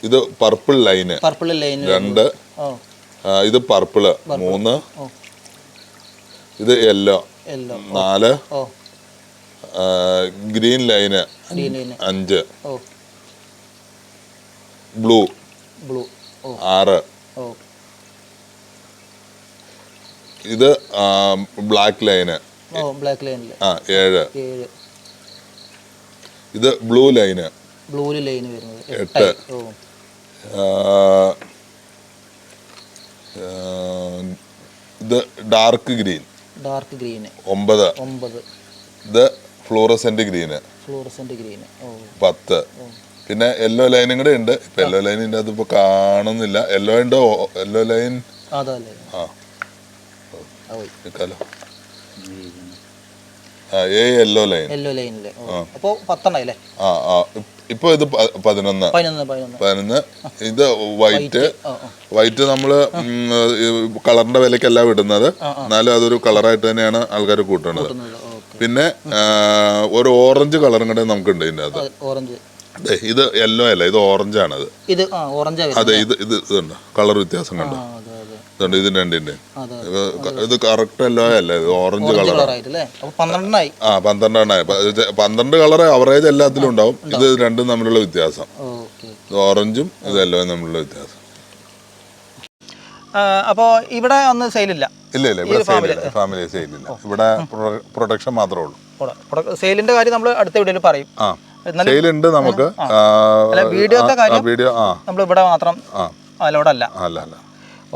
ഇത് പർപ്പിൾ ലൈന് 2. ഇത് പർപ്പിള് 3. ഇത് യെല്ലോ 4. Green line 5. ബ്ലൂ 6. ഇത് ബ്ലാക്ക് ലൈന് 7. ഇത് ബ്ലൂ ലൈന് 8. ഇത് ഡാർക്ക് ഗ്രീൻ 9. ഇത് ഫ്ലൂറസെന്റ് ഗ്രീന് 10. പിന്നെ യെല്ലോ ലൈനും കൂടെ ഉണ്ട്. ഇപ്പൊ യെല്ലോ ലൈനിന്റെ അത് ഇപ്പൊ കാണുന്നില്ല. Yellow line yellow line. അപ്പോൾ 10 ആയില്ലേ? ഇപ്പൊ ഇത് 11. ഇത് വൈറ്റ് നമ്മള് കളറിന്റെ വിലക്കല്ല വിടുന്നത്, എന്നാലും അതൊരു കളറായിട്ട് തന്നെയാണ് ആൾക്കാർ കൂട്ടുന്നത്. പിന്നെ ഒരു ഓറഞ്ച് കളറും കൂടെ നമുക്കുണ്ട് ഇതിന്റെ അകത്ത്. ഇത് യെല്ലോ അല്ല, ഇത് ഓറഞ്ച് ആണത്. അതെ, ഇത് ഇതുണ്ട് കളർ വ്യത്യാസം കണ്ടോ? ഇതിന്റെ രണ്ടിന്റെ ഇത് കറക്റ്റ് യെല്ലോ അല്ല, ഇത് ഓറഞ്ച് കളറാണ്. 12 കളർ അവറേജ് എല്ലാത്തിലും ഉണ്ടാവും. ഇത് രണ്ടും തമ്മിലുള്ള വ്യത്യാസം, ഓറഞ്ചും ഇത് യെല്ലോയും തമ്മിലുള്ള വ്യത്യാസം. അപ്പോൾ ഇവിടെ ഒന്നും സെയിലില്ല? ഇല്ല, ഇവിടെ ഫാമിലി സെയിലില്ല. ഇവിടെ പ്രൊഡക്ഷൻ മാത്രമേ ഉള്ളൂ. സെയിലിന്റെ കാര്യം നമ്മൾ അടുത്ത വീഡിയോയിൽ പറയും. സെയിലുണ്ട് നമുക്ക്. വീഡിയോത്തെ കാര്യം നമ്മൾ ഇവിടെ മാത്രം അലോഡല്ല.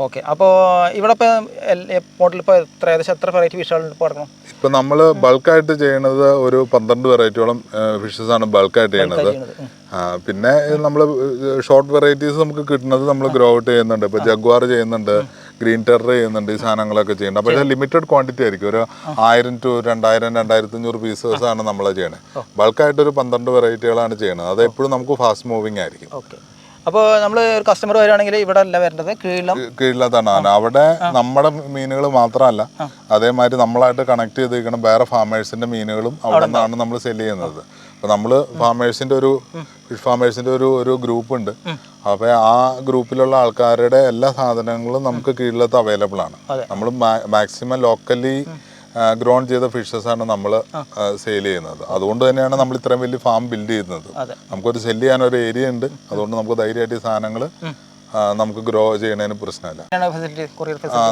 ഓക്കെ. അപ്പോൾ ഇവിടെ ഇപ്പോൾ ഏകദേശം എത്ര വെറൈറ്റി ഫിഷുകളുണ്ട് ഇപ്പോൾ കിടക്കണം? ഇപ്പം നമ്മൾ ബൾക്കായിട്ട് ചെയ്യുന്നത് ഒരു 12 വെറൈറ്റിയോളം ഫിഷസ് ആണ് ബൾക്കായിട്ട് ചെയ്യുന്നത്. പിന്നെ നമ്മൾ ഷോർട്ട് വെറൈറ്റീസ് നമുക്ക് കിട്ടുന്നത് നമ്മൾ ഗ്രോ ഔട്ട് ചെയ്യുന്നുണ്ട്. ഇപ്പോൾ ജഗ്വാർ ചെയ്യുന്നുണ്ട്, ഗ്രീൻ ടെറർ ചെയ്യുന്നുണ്ട്, ഈ സാധനങ്ങളൊക്കെ ചെയ്യുന്നുണ്ട്. പക്ഷേ ലിമിറ്റഡ് ക്വാണ്ടിറ്റി ആയിരിക്കും. ഒരു 1000 to 2000, 2500 പീസസ് ആണ് നമ്മൾ ചെയ്യണത്. ബൾക്കായിട്ട് ഒരു 12 വെറൈറ്റികളാണ് ചെയ്യുന്നത്. അത് എപ്പോഴും നമുക്ക് ഫാസ്റ്റ് മൂവിങ് ആയിരിക്കും. ഓക്കെ. അപ്പോൾ നമ്മൾ ഒരു കസ്റ്റമർ വരികയാണെങ്കിൽ ഇവിടെ അല്ല വരേണ്ടത്, കീഴിലത്താണ്. അവിടെ നമ്മുടെ മീനുകൾ മാത്രമല്ല, അതേമാതിരി നമ്മളായിട്ട് കണക്ട് ചെയ്തിരിക്കണം വേറെ ഫാമേഴ്സിന്റെ മീനുകളും അവിടെ നിന്നാണ് നമ്മൾ സെല് ചെയ്യുന്നത്. അപ്പോൾ നമ്മൾ ഫിഷ് ഫാമേഴ്സിന്റെ ഒരു ഗ്രൂപ്പ് ഉണ്ട്. അപ്പോൾ ആ ഗ്രൂപ്പിലുള്ള ആൾക്കാരുടെ എല്ലാ സാധനങ്ങളും നമുക്ക് കീഴിലത്ത് അവൈലബിൾ ആണ്. നമ്മൾ മാക്സിമം ലോക്കലി ഗ്രോൺ ചെയ്ത ഫിഷസ് ആണ് നമ്മൾ സെയിൽ ചെയ്യുന്നത്. അതുകൊണ്ട് തന്നെയാണ് നമ്മൾ ഇത്രയും വലിയ ഫാം ബിൽഡ് ചെയ്യുന്നത്. നമുക്കൊരു സെല് ചെയ്യാൻ ഒരു ഏരിയ ഉണ്ട്. അതുകൊണ്ട് നമുക്ക് ധൈര്യമായിട്ട് ഈ സാധനങ്ങൾ നമുക്ക് ഗ്രോ ചെയ്യുന്നതിന് പ്രശ്നമില്ല.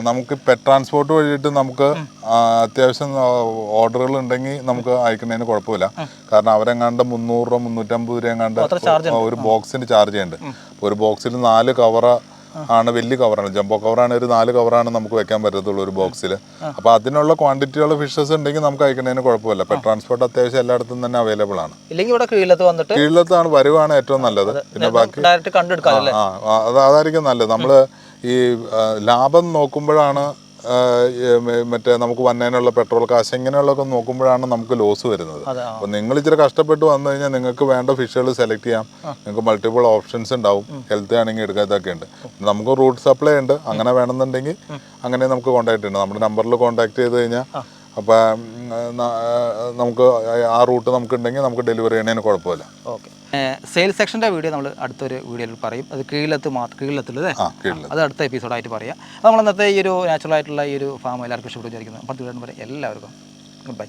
നമുക്ക് പെറ്റ് ട്രാൻസ്പോർട്ട് വഴിയിട്ട് നമുക്ക് അത്യാവശ്യം ഓർഡറുകൾ ഉണ്ടെങ്കിൽ നമുക്ക് അയക്കുന്നതിന് കുഴപ്പമില്ല. കാരണം അവരെങ്ങാണ്ട് 300 രൂപ 350 രൂപ എങ്ങാണ്ട് ഒരു ബോക്സിന് ചാർജ് ചെയ്യുന്നുണ്ട്. ഒരു ബോക്സിൽ 4 കവർ ആണ് വലിയ കവറാണ്. ജംബോ കവറാണ്, ഒരു 4 കവറാണ് നമുക്ക് വെക്കാൻ പറ്റത്തുള്ളൂ ഒരു ബോക്സിൽ. അപ്പോൾ അതിനുള്ള ക്വാണ്ടിറ്റിയുള്ള ഫിഷസ് ഉണ്ടെങ്കിൽ നമുക്ക് അയക്കുന്നതിന് കുഴപ്പമില്ല. പെറ്റ് ട്രാൻസ്പോർട്ട് അത്യാവശ്യം എല്ലായിടത്തും തന്നെ അവൈലബിൾ ആണ്. ഇല്ലെങ്കിൽ ഇവിടെ കീഴിലത്ത് വന്നിട്ട് കീഴിലത്താണ് വരുവാണ് ഏറ്റവും നല്ലത്. പിന്നെ ബാക്കി ഡയറക്റ്റ് കണ്ടെടുക്കാം. അതായിരിക്കും നല്ലത്. നമ്മൾ ഈ ലാഭം നോക്കുമ്പോഴാണ് മറ്റേ നമുക്ക് വന്നതിനുള്ള പെട്രോൾ കാശ് ഇങ്ങനെയുള്ളതൊക്കെ നോക്കുമ്പോഴാണ് നമുക്ക് ലോസ് വരുന്നത്. അപ്പോൾ നിങ്ങൾ ഇച്ചിരി കഷ്ടപ്പെട്ട് വന്നു കഴിഞ്ഞാൽ നിങ്ങൾക്ക് വേണ്ട ഫിഷുകൾ സെലക്ട് ചെയ്യാം. നിങ്ങൾക്ക് മൾട്ടിപ്പിൾ ഓപ്ഷൻസ് ഉണ്ടാവും. ഹെൽത്തി ആണെങ്കിൽ എടുക്കാത്തൊക്കെ ഉണ്ട്. നമുക്ക് റൂട്ട് സപ്ലൈ ഉണ്ട്. അങ്ങനെ വേണമെന്നുണ്ടെങ്കിൽ അങ്ങനെ നമുക്ക് കോൺടാക്ട് ഉണ്ട്. നമ്മുടെ നമ്പറിൽ കോൺടാക്ട് ചെയ്ത് കഴിഞ്ഞാൽ അപ്പം നമുക്ക് ആ റൂട്ട് നമുക്ക് ഉണ്ടെങ്കിൽ നമുക്ക് ഡെലിവറി ചെയ്യണതിന് കുഴപ്പമില്ല. ഓക്കെ. സെയിൽസ് സെക്ഷൻ്റെ വീഡിയോ നമ്മൾ അടുത്തൊരു വീഡിയോയിൽ പറയും. അത് കീഴിലത്തില്ലേ, അത് അടുത്ത എപ്പിസോഡായിട്ട് പറയാം. അപ്പോൾ നമ്മൾ ഇന്നത്തെ ഈ ഒരു നാച്ചുറൽ ആയിട്ടുള്ള ഈ ഒരു ഫാം എല്ലാവർക്കും ഇഷ്ടപ്പെട്ടു വിചാരിക്കുന്നു. അപ്പോൾ എല്ലാവർക്കും ഗുഡ് ബൈ.